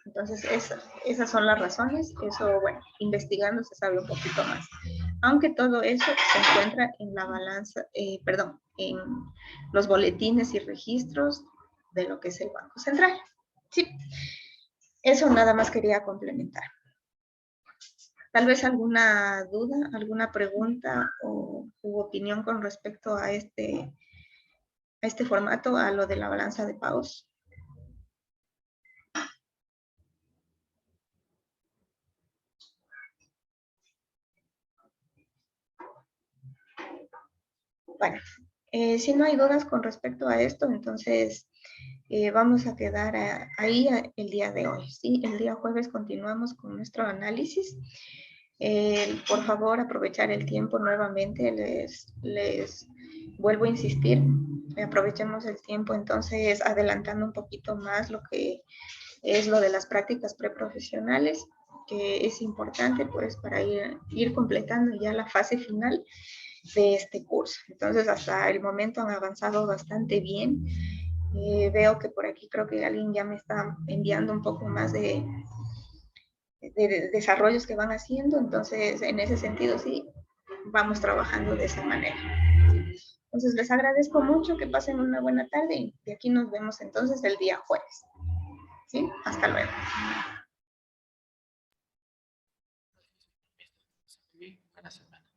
Entonces, esas son las razones. Eso, bueno, investigando se sabe un poquito más. Aunque todo eso se encuentra en la balanza, en los boletines y registros de lo que es el Banco Central. Sí, eso nada más quería complementar. Tal vez alguna duda, alguna pregunta u opinión con respecto a este formato, a lo de la balanza de pagos. Bueno, si no hay dudas con respecto a esto, entonces vamos a quedar ahí el día de hoy. ¿Sí? El día jueves continuamos con nuestro análisis. Por favor, aprovechar el tiempo nuevamente, les vuelvo a insistir, aprovechemos el tiempo entonces adelantando un poquito más lo que es lo de las prácticas preprofesionales, que es importante pues para ir completando ya la fase final de este curso. Entonces hasta el momento han avanzado bastante bien. Veo que por aquí creo que alguien ya me está enviando un poco más de desarrollos que van haciendo, entonces en ese sentido sí, vamos trabajando de esa manera. Entonces les agradezco mucho, que pasen una buena tarde y de aquí nos vemos entonces el día jueves. ¿Sí? Hasta luego. Buena semana.